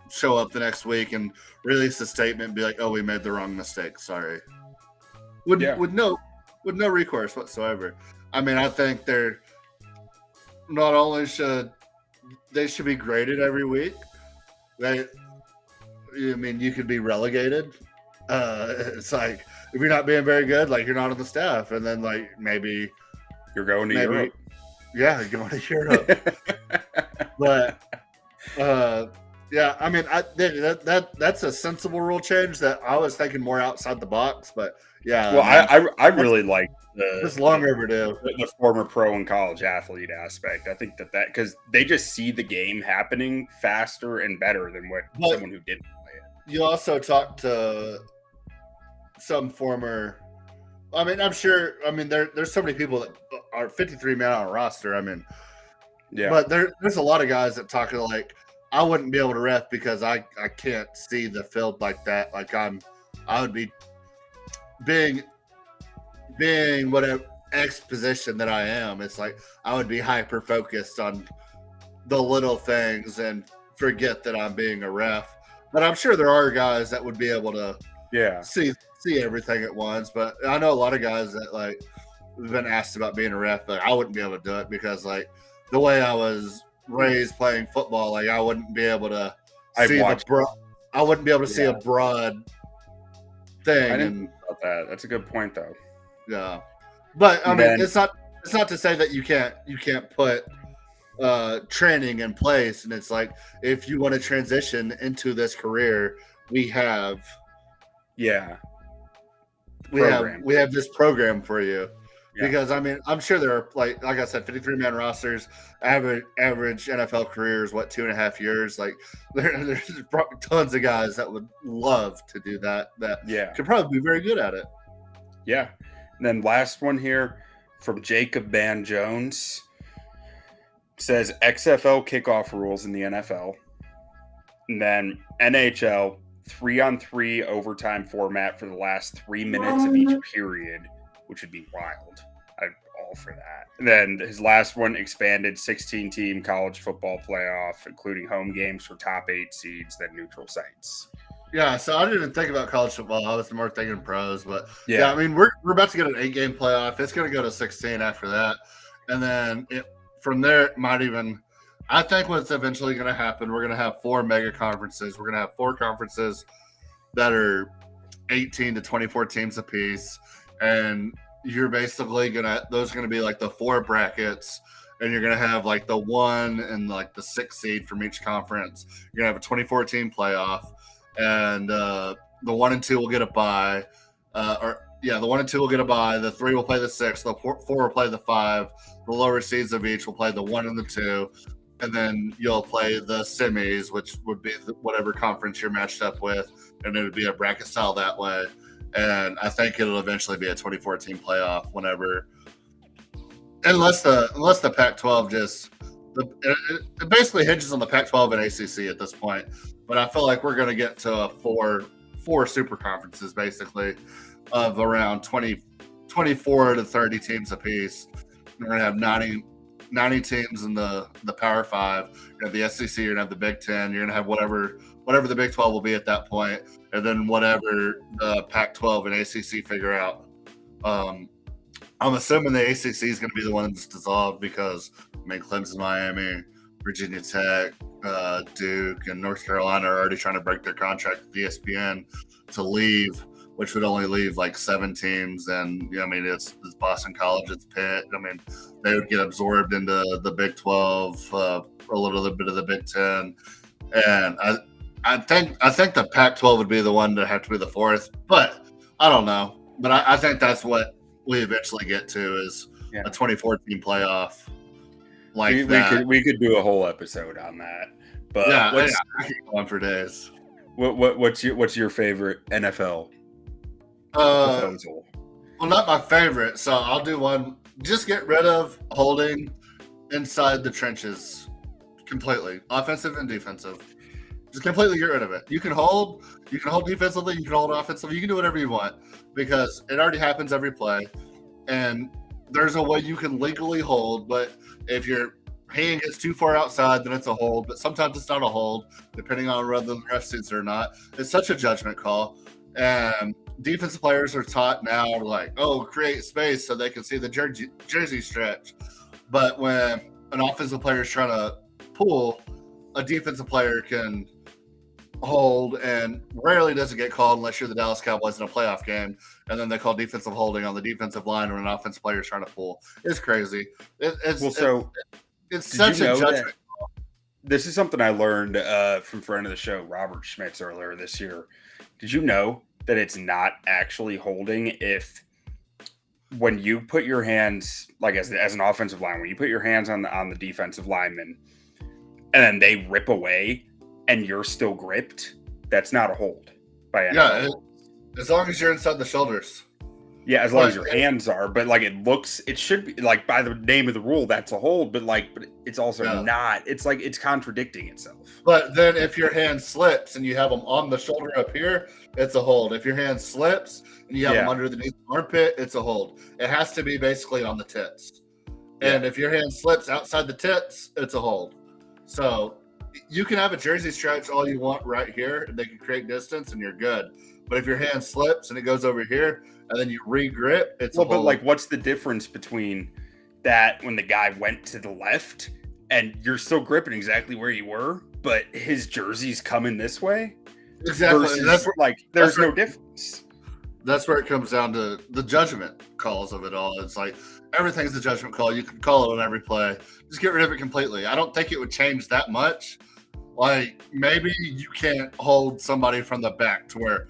show up the next week and release a statement and be like, "Oh, we made the wrong mistake. Sorry." With no recourse whatsoever. I mean, I think they're not only should be graded every week. You could be relegated. It's like if you're not being very good, like you're not on the staff, and then like maybe you're going to Europe. Yeah, going to Europe. But yeah, I mean, that's a sensible rule change that I was thinking more outside the box. But yeah, well, I really like it's long overdue. The former pro and college athlete aspect. I think that because they just see the game happening faster and better than someone who didn't play it. You also talk to some former. I mean, I'm sure. I mean, there's so many people that are 53 man on a roster. I mean, yeah. But there's a lot of guys that talk like, I wouldn't be able to ref because I can't see the field like that. Like I would be being whatever X position that I am. It's like I would be hyper focused on the little things and forget that I'm being a ref. But I'm sure there are guys that would be able to see everything at once. But I know a lot of guys that like have been asked about being a ref, but I wouldn't be able to do it because like the way I was raised playing football, like I wouldn't be able to see I wouldn't be able to see a broad thing. I didn't think about that. That's a good point though. Yeah. But I mean it's not to say that you can't put training in place, and it's like if you want to transition into this career, we have this program for you. Yeah. Because I mean, I'm sure there are like I said, 53 man rosters. Average NFL career is 2.5 years. Like there's tons of guys that would love to do that. That could probably be very good at it. Yeah. And then last one here from Jacob Ban Jones says XFL kickoff rules in the NFL, and then NHL 3-on-3 overtime format for the last 3 minutes of each period, which would be wild. I'm all for that. And then his last one, expanded 16-team college football playoff, including home games for top 8 seeds, then neutral sites. Yeah, so I didn't even think about college football. I was more thinking pros, but yeah, I mean we're about to get an 8-game playoff. It's going to go to 16 after that, and then from there it might even. I think what's eventually going to happen, we're going to have 4 mega conferences. We're going to have 4 conferences that are 18 to 24 teams apiece, and you're basically those are going to be like the 4 brackets, and you're going to have like the 1 and like the 6 seed from each conference. You're going to have a 24 team playoff, and the 1 and 2 will get a bye. The 1 and 2 will get a bye. The 3 will play the 6. The 4 will play the 5. The lower seeds of each will play the 1 and the 2. And then you'll play the semis, which would be whatever conference you're matched up with, and it would be a bracket style that way. And I think it'll eventually be a 24-team playoff whenever, unless the Pac-12 it basically hinges on the Pac-12 and ACC at this point. But I feel like we're going to get to a four super conferences basically of around 24 to 30 teams apiece. We're going to have 90 teams in the Power 5. You're going to have the SEC, you're going to have the Big 10, you're going to have whatever the Big 12 will be at that point, and then whatever the Pac-12 and ACC figure out. I'm assuming the ACC is going to be the one that's dissolved because, I mean, Clemson, Miami, Virginia Tech, Duke, and North Carolina are already trying to break their contract with ESPN to leave, which would only leave like 7 teams. And, I mean, it's Boston College, it's Pitt. I mean, they would get absorbed into the Big 12, a little bit of the Big 10. And I think the Pac-12 would be the one to have to be the 4th, but I don't know. But I think that's what we eventually get to is a 24-team playoff. Like we could do a whole episode on that. But I keep going for days. What's your favorite NFL proposal? Well, not my favorite, so I'll do one. Just get rid of holding inside the trenches completely, offensive and defensive. Just completely get rid of it. You can hold defensively, you can hold offensively, you can do whatever you want because it already happens every play. And there's a way you can legally hold, but if you're hand gets too far outside, then it's a hold. But sometimes it's not a hold, depending on whether the ref sees it or not. It's such a judgment call. And defensive players are taught now, like, create space so they can see the jersey stretch. But when an offensive player is trying to pull, a defensive player can hold, and rarely does it get called unless you're the Dallas Cowboys in a playoff game, and then they call defensive holding on the defensive line when an offensive player is trying to pull. It's crazy. It's such a judgment call. This is something I learned from friend of the show, Robert Schmitz, earlier this year. Did you know that it's not actually holding if when you put your hands, like as an offensive line, when you put your hands on the defensive lineman and then they rip away and you're still gripped, that's not a hold by any as long as you're inside the shoulders. Yeah, as long as your hands are, but like it should be like by the name of the rule, that's a hold, but it's also not. It's like it's contradicting itself. But then if your hand slips and you have them on the shoulder up here, it's a hold. If your hand slips and you have them underneath the armpit, it's a hold. It has to be basically on the tits. And if your hand slips outside the tits, it's a hold. So you can have a jersey stretch all you want right here, and they can create distance, and you're good. But if your hand slips and it goes over here, and then you re-grip, it's a hold. But like, what's the difference between that when the guy went to the left and you're still gripping exactly where you were, but his jersey's coming this way? Exactly. Versus, there's no difference. That's where it comes down to the judgment calls of it all. It's like everything's a judgment call. You can call it on every play. Just get rid of it completely. I don't think it would change that much. Like, maybe you can't hold somebody from the back to where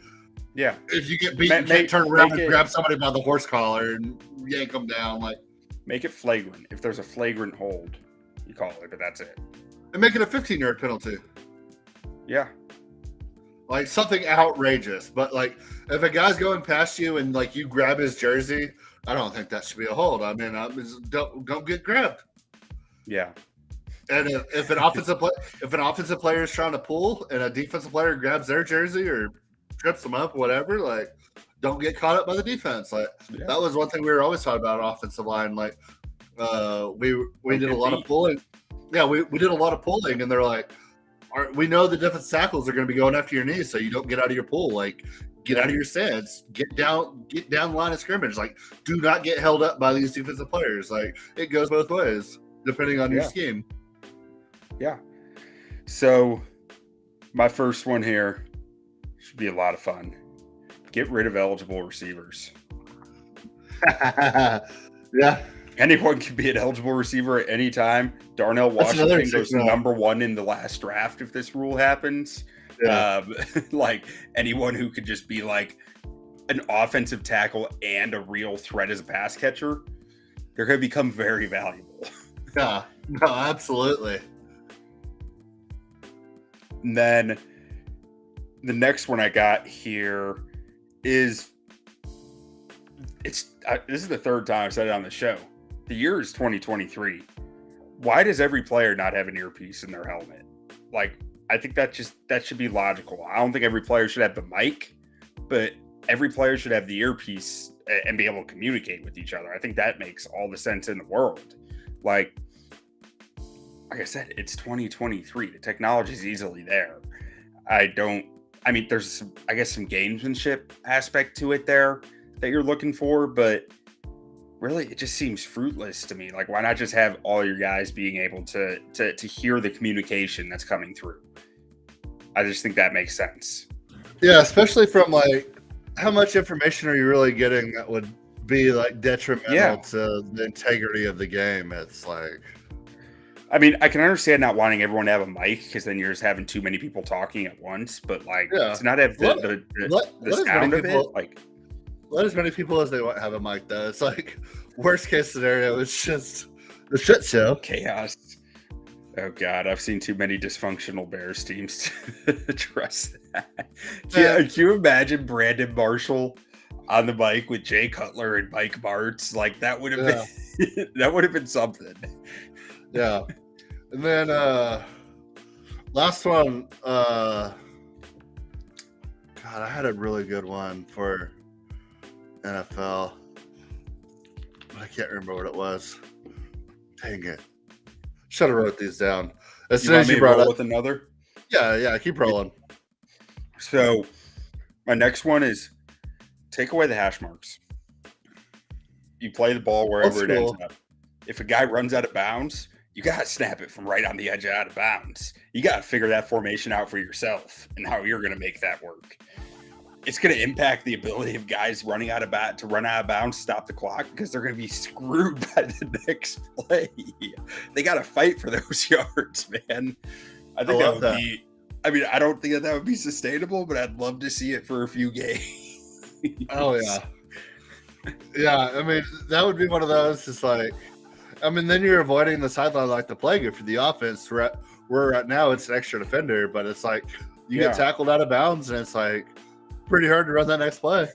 if you get beat, you can't turn around and grab somebody by the horse collar and yank them down. Like, make it flagrant. If there's a flagrant hold, you call it, but that's it. And make it a 15-yard penalty. Yeah. Like something outrageous. But like, if a guy's going past you and like you grab his jersey, I don't think that should be a hold. I mean, don't get grabbed. Yeah. And if an offensive player is trying to pull and a defensive player grabs their jersey or trips them up, whatever, like, don't get caught up by the defense. Like, that was one thing we were always talking about offensive line. Like, we did a lot of pulling. Yeah, we did a lot of pulling, and they're like, we know the defensive tackles are going to be going after your knees, so you don't get out of your pull. Like, get out of your stance, get down the line of scrimmage. Like, do not get held up by these defensive players. Like, it goes both ways depending on your scheme. Yeah. So my first one here should be a lot of fun. Get rid of eligible receivers. Yeah. Anyone can be an eligible receiver at any time. Darnell Washington goes number one in the last draft if this rule happens. Yeah. Like, anyone who could just be like an offensive tackle and a real threat as a pass catcher, they're going to become very valuable. Yeah, no, absolutely. And then the next one I got here is this is the third time I've said it on the show. The year is 2023. Why does every player not have an earpiece in their helmet? Like, I think that should be logical. I don't think every player should have the mic, but every player should have the earpiece and be able to communicate with each other. I think that makes all the sense in the world. Like I said, it's 2023. The technology is easily there. There's some gamesmanship aspect to it there that you're looking for, but really it just seems fruitless to me. Like, why not just have all your guys being able to hear the communication that's coming through? I just think that makes sense. Yeah, especially from like, how much information are you really getting that would be like detrimental to the integrity of the game? It's like, I mean, I can understand not wanting everyone to have a mic because then you're just having too many people talking at once. But like, to not have the sound of it, like, let as many people as they want have a mic. Though it's like, worst case scenario, it's just the shit show, chaos. Oh God, I've seen too many dysfunctional Bears teams to address that. Can you imagine Brandon Marshall on the mic with Jay Cutler and Mike Martz? Like, that would have been that would have been something. Yeah. And then last one, God, I had a really good one for NFL, but I can't remember what it was. Dang it. Should have wrote these down. As You soon want as me you to brought roll up, with another? yeah, keep rolling. So my next one is take away the hash marks. You play the ball wherever it ends up. If a guy runs out of bounds, you got to snap it from right on the edge out of bounds. You got to figure that formation out for yourself and how you're going to make that work. It's going to impact the ability of guys running out of bounds, stop the clock, because they're going to be screwed by the next play. They got to fight for those yards, man. I think that would be. I mean, I don't think that would be sustainable, but I'd love to see it for a few games. Oh yeah, yeah. I mean, that would be one of those. It's like, I mean, then you're avoiding the sideline like the plague for the offense. Where right now it's an extra defender, but it's like you get tackled out of bounds, and it's like pretty hard to run that next play.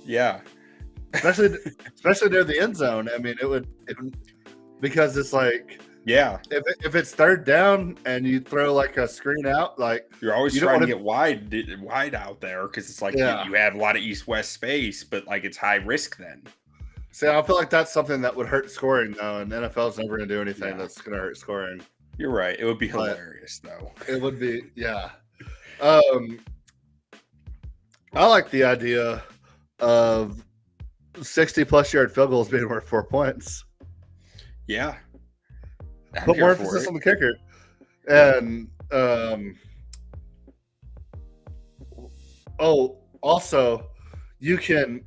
Yeah, especially near the end zone. I mean, it would because it's like. Yeah, if it's third down and you throw like a screen out, like you're always trying to get wide out there because it's like you have a lot of east-west space, but like it's high risk then. See, I feel like that's something that would hurt scoring though, and NFL's never going to do anything that's going to hurt scoring. You're right. It would be hilarious though. It would be, yeah. I like the idea of 60+ yard field goals being worth 4 points. Yeah. Put more emphasis on the kicker. And also you can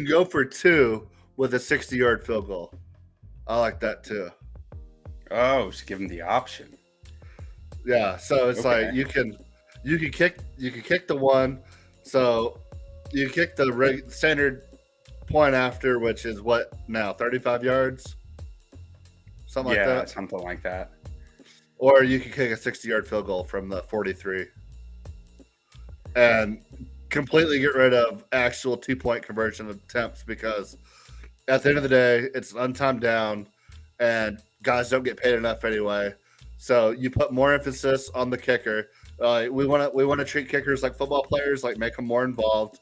go for 2 with a 60-yard field goal. I like that too. Oh, just give them the option. Yeah, so it's like you can kick the 1, so you kick the standard point after, which is what now, 35 yards. Something like that. Yeah, something like that. Or you could kick a 60-yard field goal from the 43 and completely get rid of actual 2-point conversion attempts, because at the end of the day, it's an untimed down and guys don't get paid enough anyway. So you put more emphasis on the kicker. We want to treat kickers like football players, like make them more involved.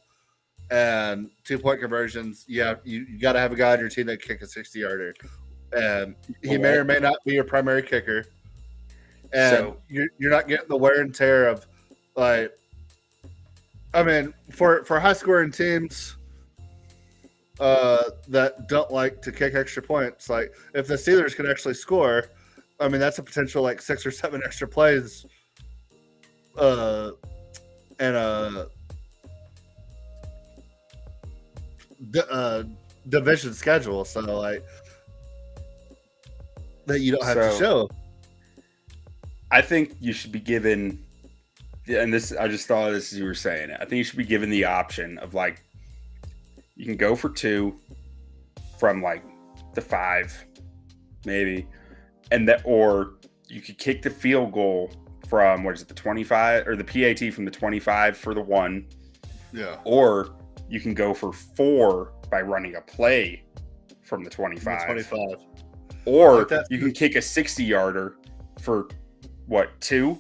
And 2-point conversions, you got to have a guy on your team that can kick a 60-yarder. And he may or may not be your primary kicker, and you're not getting the wear and tear of, like, I mean, for high scoring teams that don't like to kick extra points, like if the Steelers can actually score, I mean that's a potential like 6 or 7 extra plays, and division schedule. So like. That you don't have to show. I think you should be given, and this I just thought of this as you were saying it. I think you should be given the option of like you can go for 2 from like the 5, maybe, and that, or you could kick the field goal from the 25 or the PAT from the 25 for the 1. Yeah. Or you can go for 4 by running a play from the 25. Or you can kick a 60-yarder for what, 2?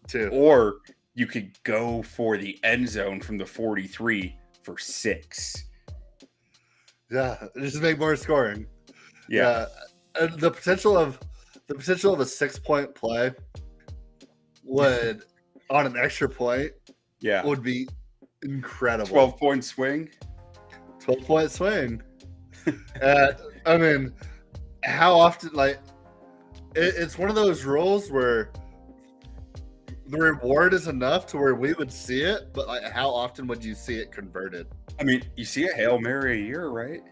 2. Or you could go for the end zone from the 43 for 6. Yeah, just make more scoring. Yeah. And the potential of a 6-point play would on an extra point would be incredible. 12-point swing. 12-point swing. I mean, how often, like, it's one of those rules where the reward is enough to where we would see it, but like, how often would you see it converted? I mean, you see a Hail Mary a year, right?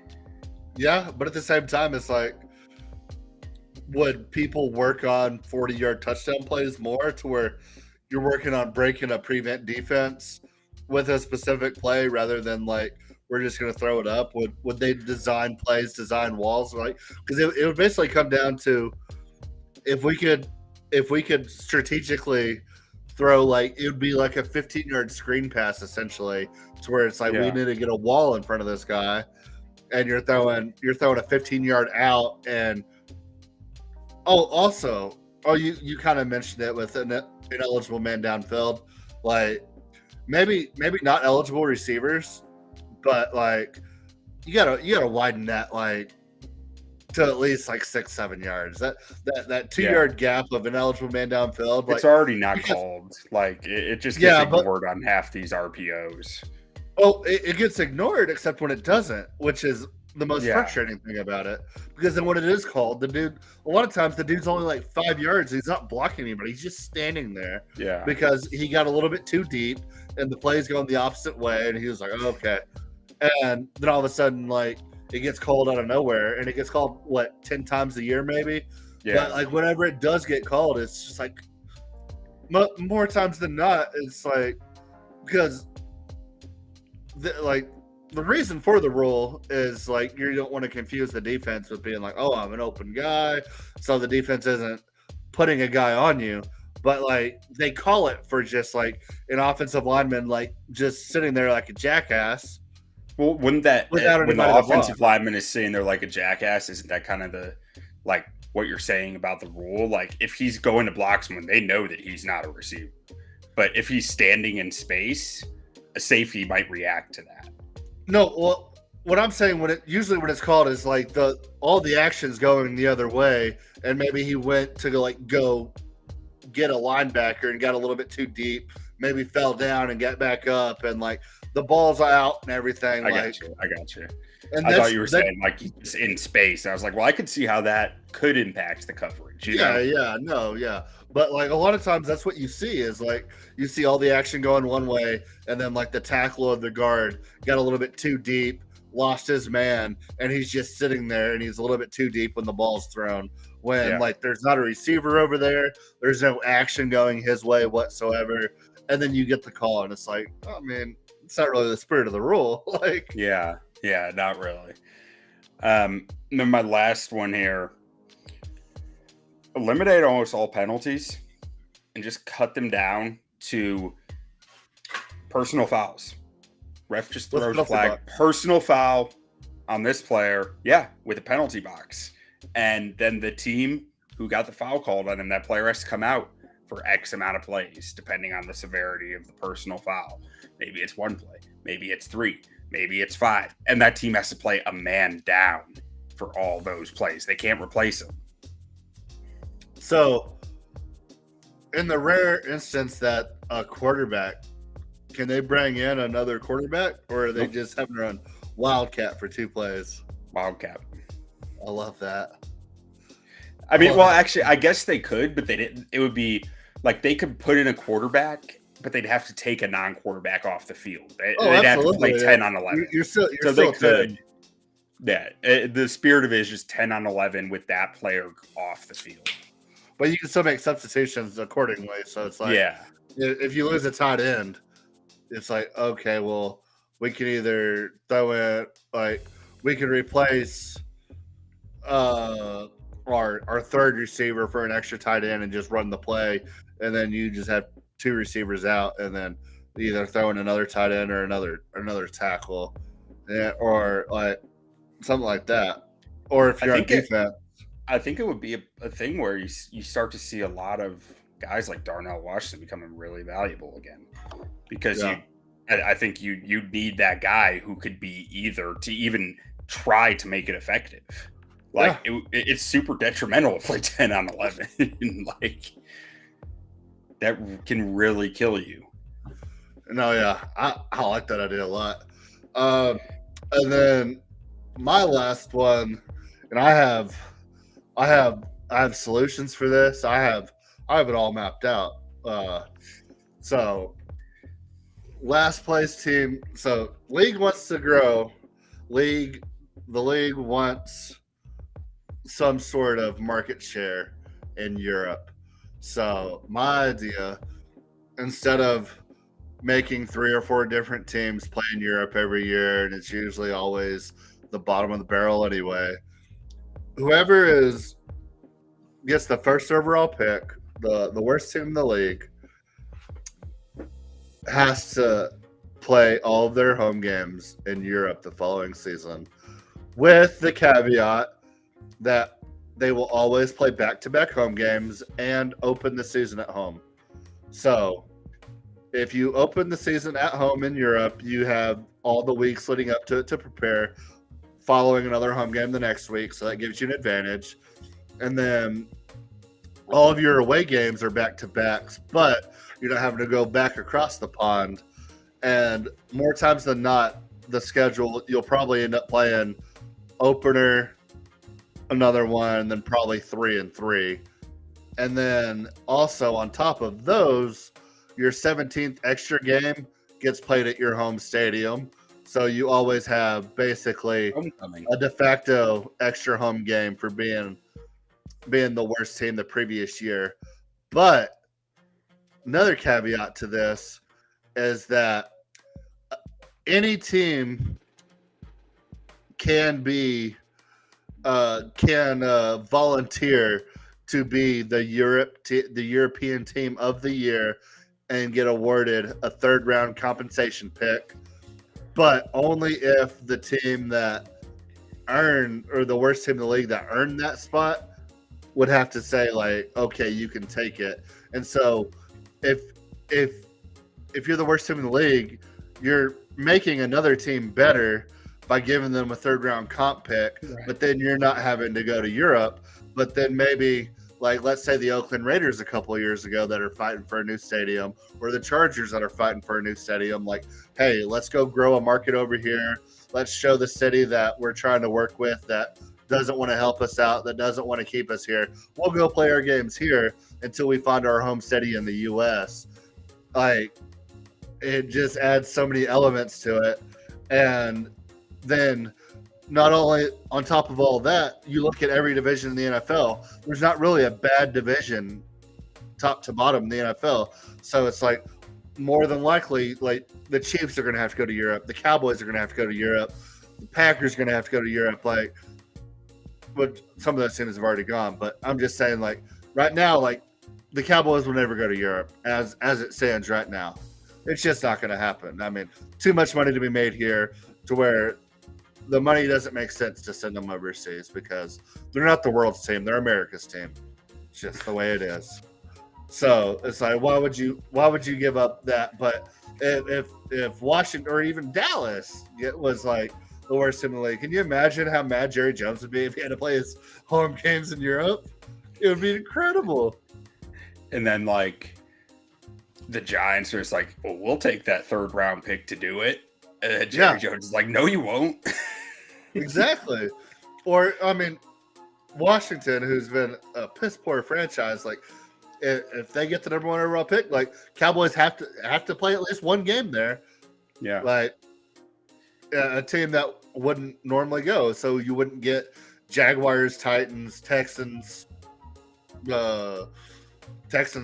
Yeah, but at the same time, it's like, would people work on 40-yard touchdown plays more to where you're working on breaking a prevent defense with a specific play rather than like, we're just going to throw it up? Would they design plays, design walls? Like, because it would basically come down to if we could strategically throw, like, it would be like a 15-yard screen pass essentially, to where it's like we need to get a wall in front of this guy, and you're throwing a 15-yard out. And you kind of mentioned it with an ineligible man downfield, like maybe not eligible receivers. But like you gotta widen that, like to at least like 6-7 yards. That 2-yard gap of an eligible man downfield. It's already not called. Like it just gets ignored on half these RPOs. Oh, it gets ignored except when it doesn't, which is the most frustrating thing about it. Because then when it is called, a lot of times the dude's only like 5 yards. He's not blocking anybody. He's just standing there. Yeah. Because he got a little bit too deep and the play's going the opposite way. And he was like, oh, okay. And then all of a sudden, like, it gets called out of nowhere. And it gets called, 10 times a year maybe? Yeah. But, like, whenever it does get called, it's just like, more times than not, it's like, because, the reason for the rule is like you don't want to confuse the defense with being like, oh, I'm an open guy, so the defense isn't putting a guy on you. But like they call it for just like an offensive lineman like just sitting there like a jackass. Well, wouldn't that when the offensive lineman is sitting there like a jackass, isn't that kind of the like what you're saying about the rule? Like if he's going to block someone, they know that he's not a receiver. But if he's standing in space, a safety might react to that. No, well, what I'm saying when it's called is like all the action's going the other way, and maybe he went to go get a linebacker and got a little bit too deep, maybe fell down and got back up, and like the ball's out and everything. I got you. And I thought you were saying like he's in space. I was like, well, I could see how that could impact the coverage. But like a lot of times that's what you see is like you see all the action going one way, and then like the tackle of the guard got a little bit too deep, lost his man, and he's just sitting there and he's a little bit too deep when the ball's thrown. When like there's not a receiver over there, there's no action going his way whatsoever, and then you get the call and it's like, oh man, it's not really the spirit of the rule. Like yeah, not really. Then my last one here. Eliminate almost all penalties and just cut them down to personal fouls. Ref just throws a flag. Personal foul on this player, with a penalty box. And then the team who got the foul called on him, that player has to come out for X amount of plays, depending on the severity of the personal foul. Maybe it's 1 play. Maybe it's 3. Maybe it's 5. And that team has to play a man down for all those plays. They can't replace him. So, in the rare instance that a quarterback, can they bring in another quarterback, or are they just having to run Wildcat for 2 plays? Wildcat. I love that. I mean, well, actually, I guess they could, but they didn't. It would be like they could put in a quarterback, but they'd have to take a non-quarterback off the field. They'd have to play 10 on 11. You're still they could. Yeah, the spirit of it is just 10 on 11 with that player off the field. But you can still make substitutions accordingly. So it's like, if you lose a tight end, it's like, okay, well, we can either throw it, like, we can replace our third receiver for an extra tight end and just run the play. And then you just have 2 receivers out and then either throw in another tight end or another tackle, or like something like that. Or if you're on defense. I think it would be a thing where you start to see a lot of guys like Darnell Washington becoming really valuable again, because I think you need that guy who could be either to even try to make it effective. Like it's super detrimental to play 10 on 11. Like that can really kill you. No, I like that idea a lot. And then my last one, and I have solutions for this. I have it all mapped out. So last place team. So league wants to grow. The league wants some sort of market share in Europe. So my idea, instead of making 3 or 4 different teams play in Europe every year, and it's usually always the bottom of the barrel anyway, whoever gets the first overall pick, the worst team in the league, has to play all of their home games in Europe the following season, with the caveat that they will always play back-to-back home games and open the season at home. So if you open the season at home in Europe, you have all the weeks leading up to it to prepare. following another home game the next week, so that gives you an advantage. And then all of your away games are back-to-backs, but you're not having to go back across the pond. And more times than not, the schedule, you'll probably end up playing opener, another one, and then probably 3 and 3. And then also on top of those, your 17th extra game gets played at your home stadium. So you always have basically a de facto extra home game for being the worst team the previous year. But another caveat to this is that any team can volunteer to be the European team of the year and get awarded a third round compensation pick, but only if the team that earned, or the worst team in the league that earned that spot, would have to say like, okay, you can take it. And so if you're the worst team in the league, you're making another team better by giving them a third round comp pick, right. But then you're not having to go to Europe. But then maybe, like, let's say the Oakland Raiders a couple of years ago that are fighting for a new stadium, or the Chargers that are fighting for a new stadium, like, hey, let's go grow a market over here. Let's show the city that we're trying to work with that doesn't want to help us out, that doesn't want to keep us here. We'll go play our games here until we find our home city in the U.S. Like, it just adds so many elements to it. And then not only on top of all that, you look at every division in the NFL, there's not really a bad division top to bottom in the NFL. So it's like, more than likely, like, the Chiefs are going to have to go to Europe. The Cowboys are going to have to go to Europe. The Packers are going to have to go to Europe. Like, but some of those teams have already gone. But I'm just saying, like, right now, like, the Cowboys will never go to Europe as it stands right now. It's just not going to happen. I mean, too much money to be made here to where the money doesn't make sense to send them overseas, because they're not the world's team. They're America's team. It's just the way it is. So it's like, why would you give up that? But if Washington or even Dallas was like the worst team in the league, can you imagine how mad Jerry Jones would be if he had to play his home games in Europe? It would be incredible. And then, like, the Giants are just like, well, we'll take that third round pick to do it. Jerry Jones is like, no, you won't. Exactly. Or, I mean, Washington, who's been a piss poor franchise, like, if they get the number one overall pick, like, Cowboys have to play at least one game there. Yeah. Like, a team that wouldn't normally go. So you wouldn't get Jaguars, Titans, Texans,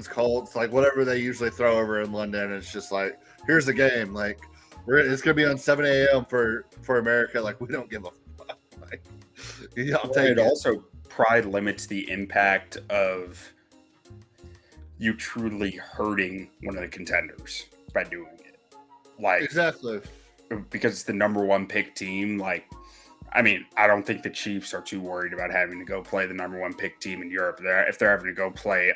Colts, like, whatever they usually throw over in London. It's just like, here's a game. Like, it's going to be on 7 a.m. for America. Like, we don't give a fuck. Like, it also pride limits the impact of you truly hurting one of the contenders by doing it. Like, exactly. Because it's the number one pick team. Like, I mean, I don't think the Chiefs are too worried about having to go play the number one pick team in Europe. If they're having to go play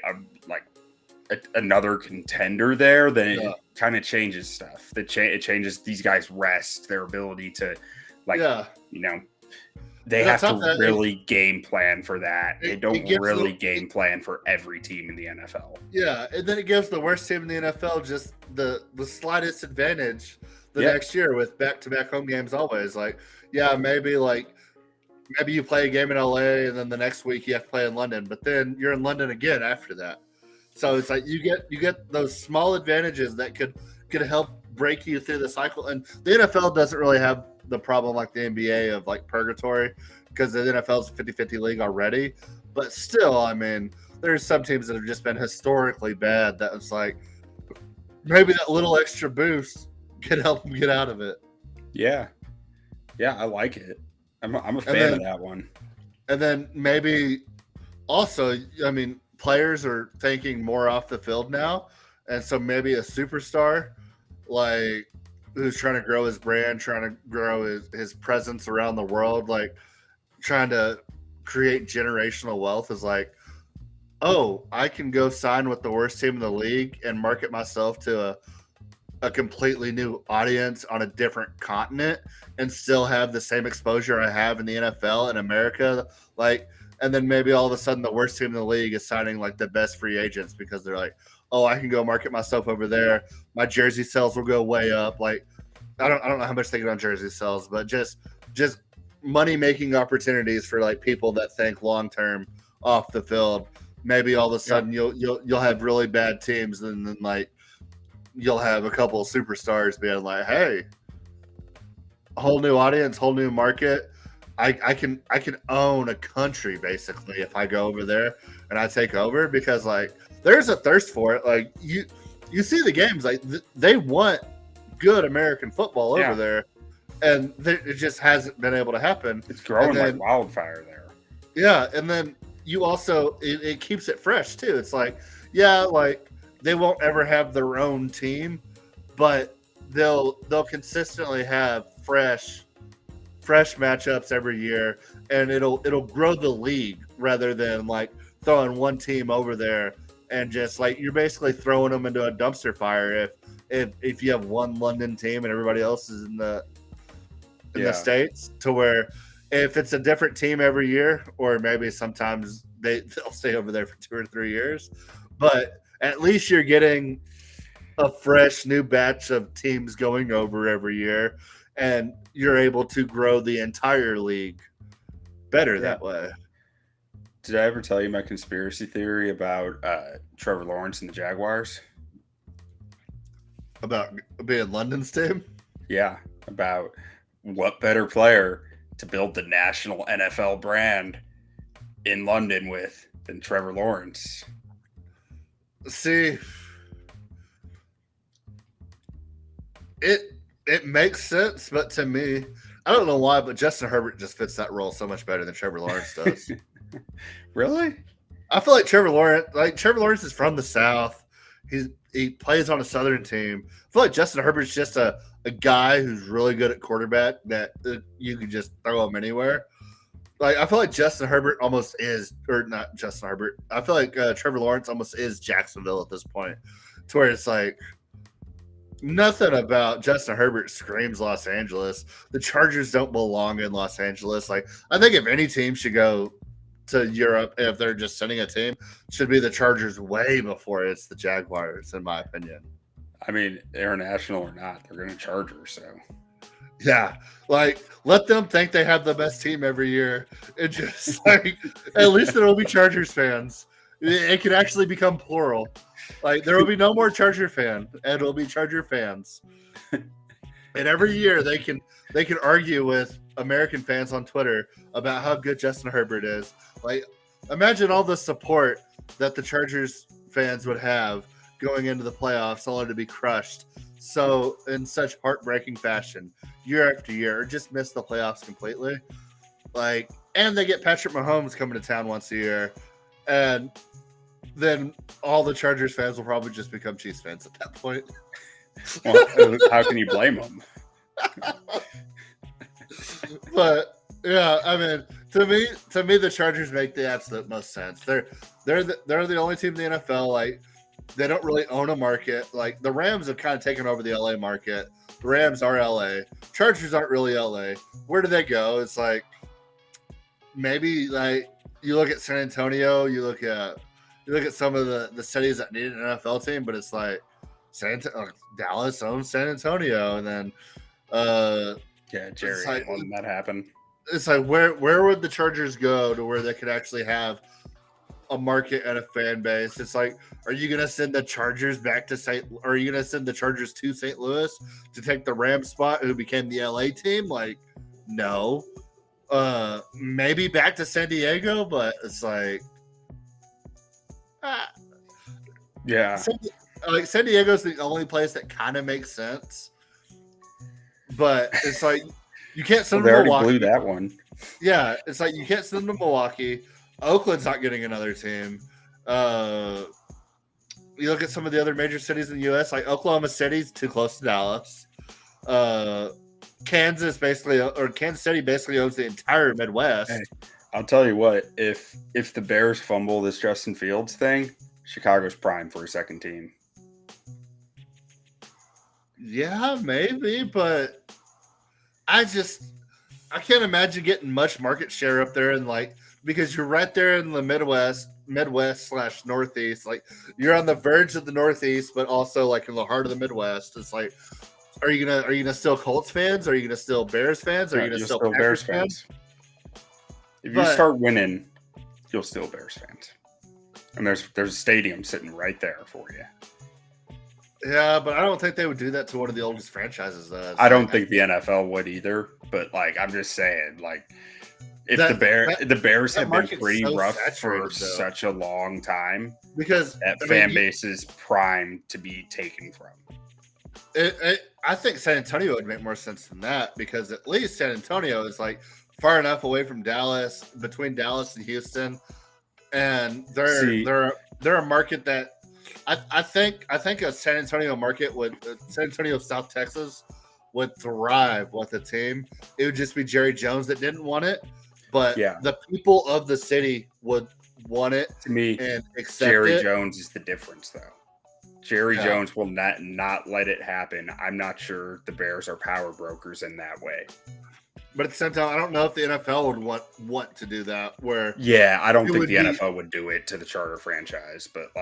another contender there, then it kind of changes stuff. It changes these guys' rest, their ability to, like, you know, they have to really game plan for that. They don't really game plan for every team in the NFL. Yeah, and then it gives the worst team in the NFL just the slightest advantage next year with back-to-back home games always. Like, maybe you play a game in LA and then the next week you have to play in London, but then you're in London again after that. So it's like you get those small advantages that could help break you through the cycle. And the NFL doesn't really have the problem like the NBA of, like, purgatory, because the NFL is a 50-50 league already. But still, I mean, there's some teams that have just been historically bad that it's like, maybe that little extra boost could help them get out of it. Yeah, I like it. I'm a fan of that one. And then maybe also, I mean, players are thinking more off the field now, and so maybe a superstar, like, who's trying to grow his brand, trying to grow his presence around the world, like, trying to create generational wealth, is like, oh, I can go sign with the worst team in the league and market myself to a completely new audience on a different continent and still have the same exposure I have in the NFL in America. Like, and then maybe all of a sudden the worst team in the league is signing like the best free agents because they're like, oh, I can go market myself over there. My jersey sales will go way up. Like, I don't know how much they get on jersey sales, but just money making opportunities for like people that think long term off the field. Maybe all of a sudden you'll have really bad teams, and then like you'll have a couple of superstars being like, hey, whole new audience, whole new market. I can own a country basically if I go over there and I take over, because like there's a thirst for it. Like you see the games, like they want good American football over there, and it just hasn't been able to happen. It's growing like wildfire there. Yeah, and then you also it keeps it fresh too. It's like, yeah, like they won't ever have their own team, but they'll consistently have fresh matchups every year, and it'll grow the league rather than like throwing one team over there and just like you're basically throwing them into a dumpster fire if you have one London team and everybody else is in the States, to where if it's a different team every year, or maybe sometimes they'll stay over there for 2 or 3 years, but at least you're getting a fresh new batch of teams going over every year, and you're able to grow the entire league better that way. Did I ever tell you my conspiracy theory about Trevor Lawrence and the Jaguars? About being London's team? Yeah, about what better player to build the national NFL brand in London with than Trevor Lawrence. See, it makes sense, but to me, I don't know why, but Justin Herbert just fits that role so much better than Trevor Lawrence does. Really? I feel like Trevor Lawrence is from the South. He plays on a Southern team. I feel like Justin Herbert's just a guy who's really good at quarterback that you could just throw him anywhere. Like, I feel like Justin Herbert almost is, or not Justin Herbert. I feel like Trevor Lawrence almost is Jacksonville at this point, to where it's like nothing about Justin Herbert screams Los Angeles. The Chargers don't belong in Los Angeles. Like, I think if any team should go to Europe, if they're just sending a team, should be the Chargers way before it's the Jaguars, in my opinion. I mean, international or not, they're going to Chargers, so. Yeah, like let them think they have the best team every year, and just like at least there will be Chargers fans. It can actually become plural. Like there will be no more Charger fan, and it'll be Charger fans. And every year they can argue with American fans on Twitter about how good Justin Herbert is. Like, imagine all the support that the Chargers fans would have going into the playoffs, only to be crushed so in such heartbreaking fashion year after year, or just miss the playoffs completely. Like, and they get Patrick Mahomes coming to town once a year, and then all the Chargers fans will probably just become Chiefs fans at that point. Well, how can you blame them? But yeah, I mean, to me, the Chargers make the absolute most sense. They're the only team in the NFL. Like, they don't really own a market. Like, the Rams have kind of taken over the LA market. The Rams are LA. Chargers aren't really LA. Where do they go? It's like maybe like you look at San Antonio. You look at some of the cities that need an NFL team, but it's like Dallas owns San Antonio, and then Jerry, like, when that happened. It's like where would the Chargers go to where they could actually have a market and a fan base? It's like, are you gonna send the Chargers back to are you gonna send the Chargers to St. Louis to take the Rams spot, who became the LA team? Like, no. Maybe back to San Diego, but it's like, yeah, San Diego's the only place that kind of makes sense, but it's like you can't send them to Milwaukee. Blew that one. Yeah, it's like you can't send them to Milwaukee. Oakland's not getting another team. You look at some of the other major cities in the U.S., like Oklahoma City's too close to Dallas. Kansas City basically owns the entire Midwest. Hey, I'll tell you what, if the Bears fumble this Justin Fields thing, Chicago's prime for a second team. Yeah, maybe, but I can't imagine getting much market share up there and because you're right there in the Midwest / Northeast. Like you're on the verge of the Northeast, but also like in the heart of the Midwest. It's like, are you gonna still Colts fans? Are you gonna still Bears fans? Are you gonna You'll still still Packers Bears fans. If you But- start winning, you'll still Bears fans. And there's a stadium sitting right there for you. Yeah, but I don't think they would do that to one of the oldest franchises. I don't think the NFL would either. But I'm just saying, if the Bears have been pretty rough for such a long time, because that fan base is primed to be taken from. I think San Antonio would make more sense than that, because at least San Antonio is far enough away from Dallas, between Dallas and Houston, and they're a market that I think a San Antonio market San Antonio, South Texas would thrive with a team. It would just be Jerry Jones that didn't want it, but the people of the city would want it. To me, and accept Jerry it. Jones is the difference, though. Jerry Jones will not let it happen. I'm not sure the Bears are power brokers in that way. But at the same time, I don't know if the NFL would want to do that. I don't think the NFL would do it to the charter franchise. But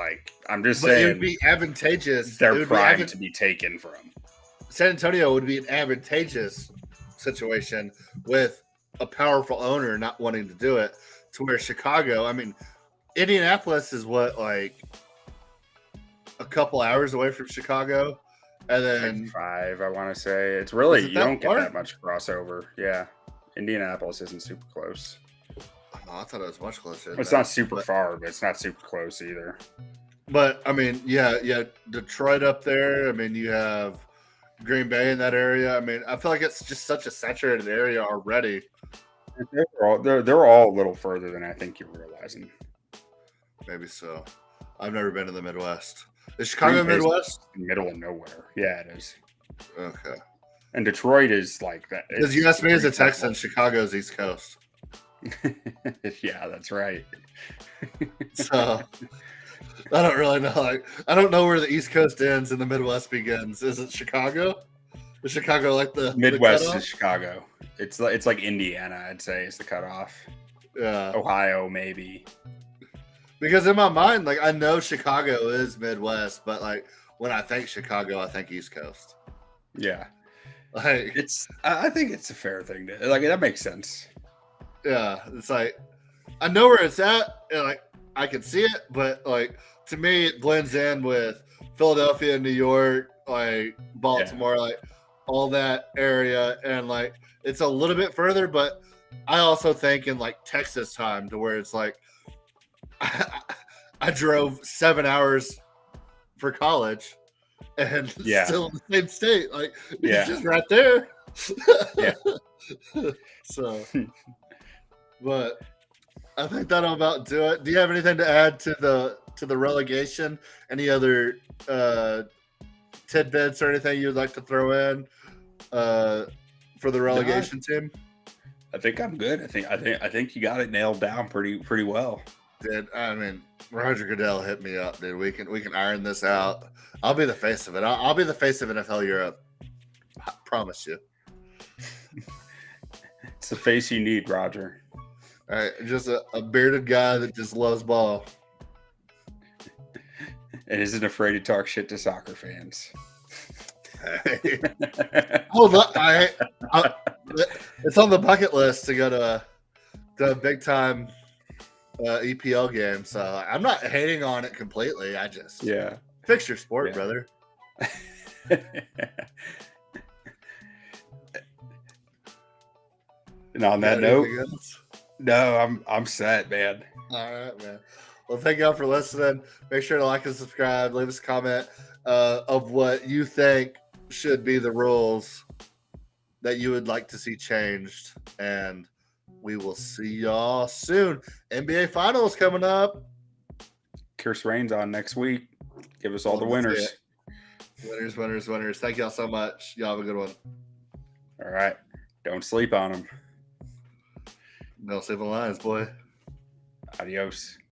I'm just saying, it would be advantageous. They're primed to be taken from. San Antonio would be an advantageous situation with a powerful owner not wanting to do it. To where Chicago, Indianapolis is a couple hours away from Chicago, and then 5, I want to say. It's really, you don't far? get that much crossover. Yeah. Indianapolis isn't super close. Oh, I thought it was much closer. It's not super far, but it's not super close either. But Detroit up there. You have Green Bay in that area. I feel like it's just such a saturated area already. They're all a little further than I think you're realizing. Maybe so. I've never been to the Midwest. Is Chicago Midwest? Middle of nowhere. Yeah, it is. Okay. And Detroit is like that. Because you asked me as a Texan, Chicago's East Coast. Yeah, that's right. So I don't really know. I don't know where the East Coast ends and the Midwest begins. Is it Chicago? Is Chicago the Midwest is Chicago? It's like Indiana, I'd say, is the cutoff. Yeah. Ohio, maybe. Because in my mind, I know Chicago is Midwest, but when I think Chicago, I think East Coast. Yeah. I think it's a fair thing to that makes sense. Yeah. It's I know where it's at, and I can see it, but to me it blends in with Philadelphia, New York, Baltimore, all that area, and it's a little bit further, but I also think in Texas time, to where it's I drove 7 hours for college and still in the same state. It's just right there. So, but I think that'll about do it. Do you have anything to add to the relegation? Any other tidbits or anything you'd like to throw in for the relegation team? I think I'm good. I think you got it nailed down pretty well. Dude, Roger Goodell hit me up, dude. We can iron this out. I'll be the face of it. I'll be the face of NFL Europe. I promise you. It's the face you need, Roger. All right, just a bearded guy that just loves ball and isn't afraid to talk shit to soccer fans. Hey. Hold up, it's on the bucket list to go to the big time EPL game, so I'm not hating on it completely. I just fix your sport, brother. And on that note, no, I'm set, man. All right, man. Well, thank y'all for listening. Make sure to like and subscribe. Leave us a comment of what you think should be the rules that you would like to see changed, and we will see y'all soon. NBA Finals coming up. Curse Reigns on next week. Give us all the winners. Winners. Thank y'all so much. Y'all have a good one. All right. Don't sleep on them. Don't sleep on the Lions, boy. Adios.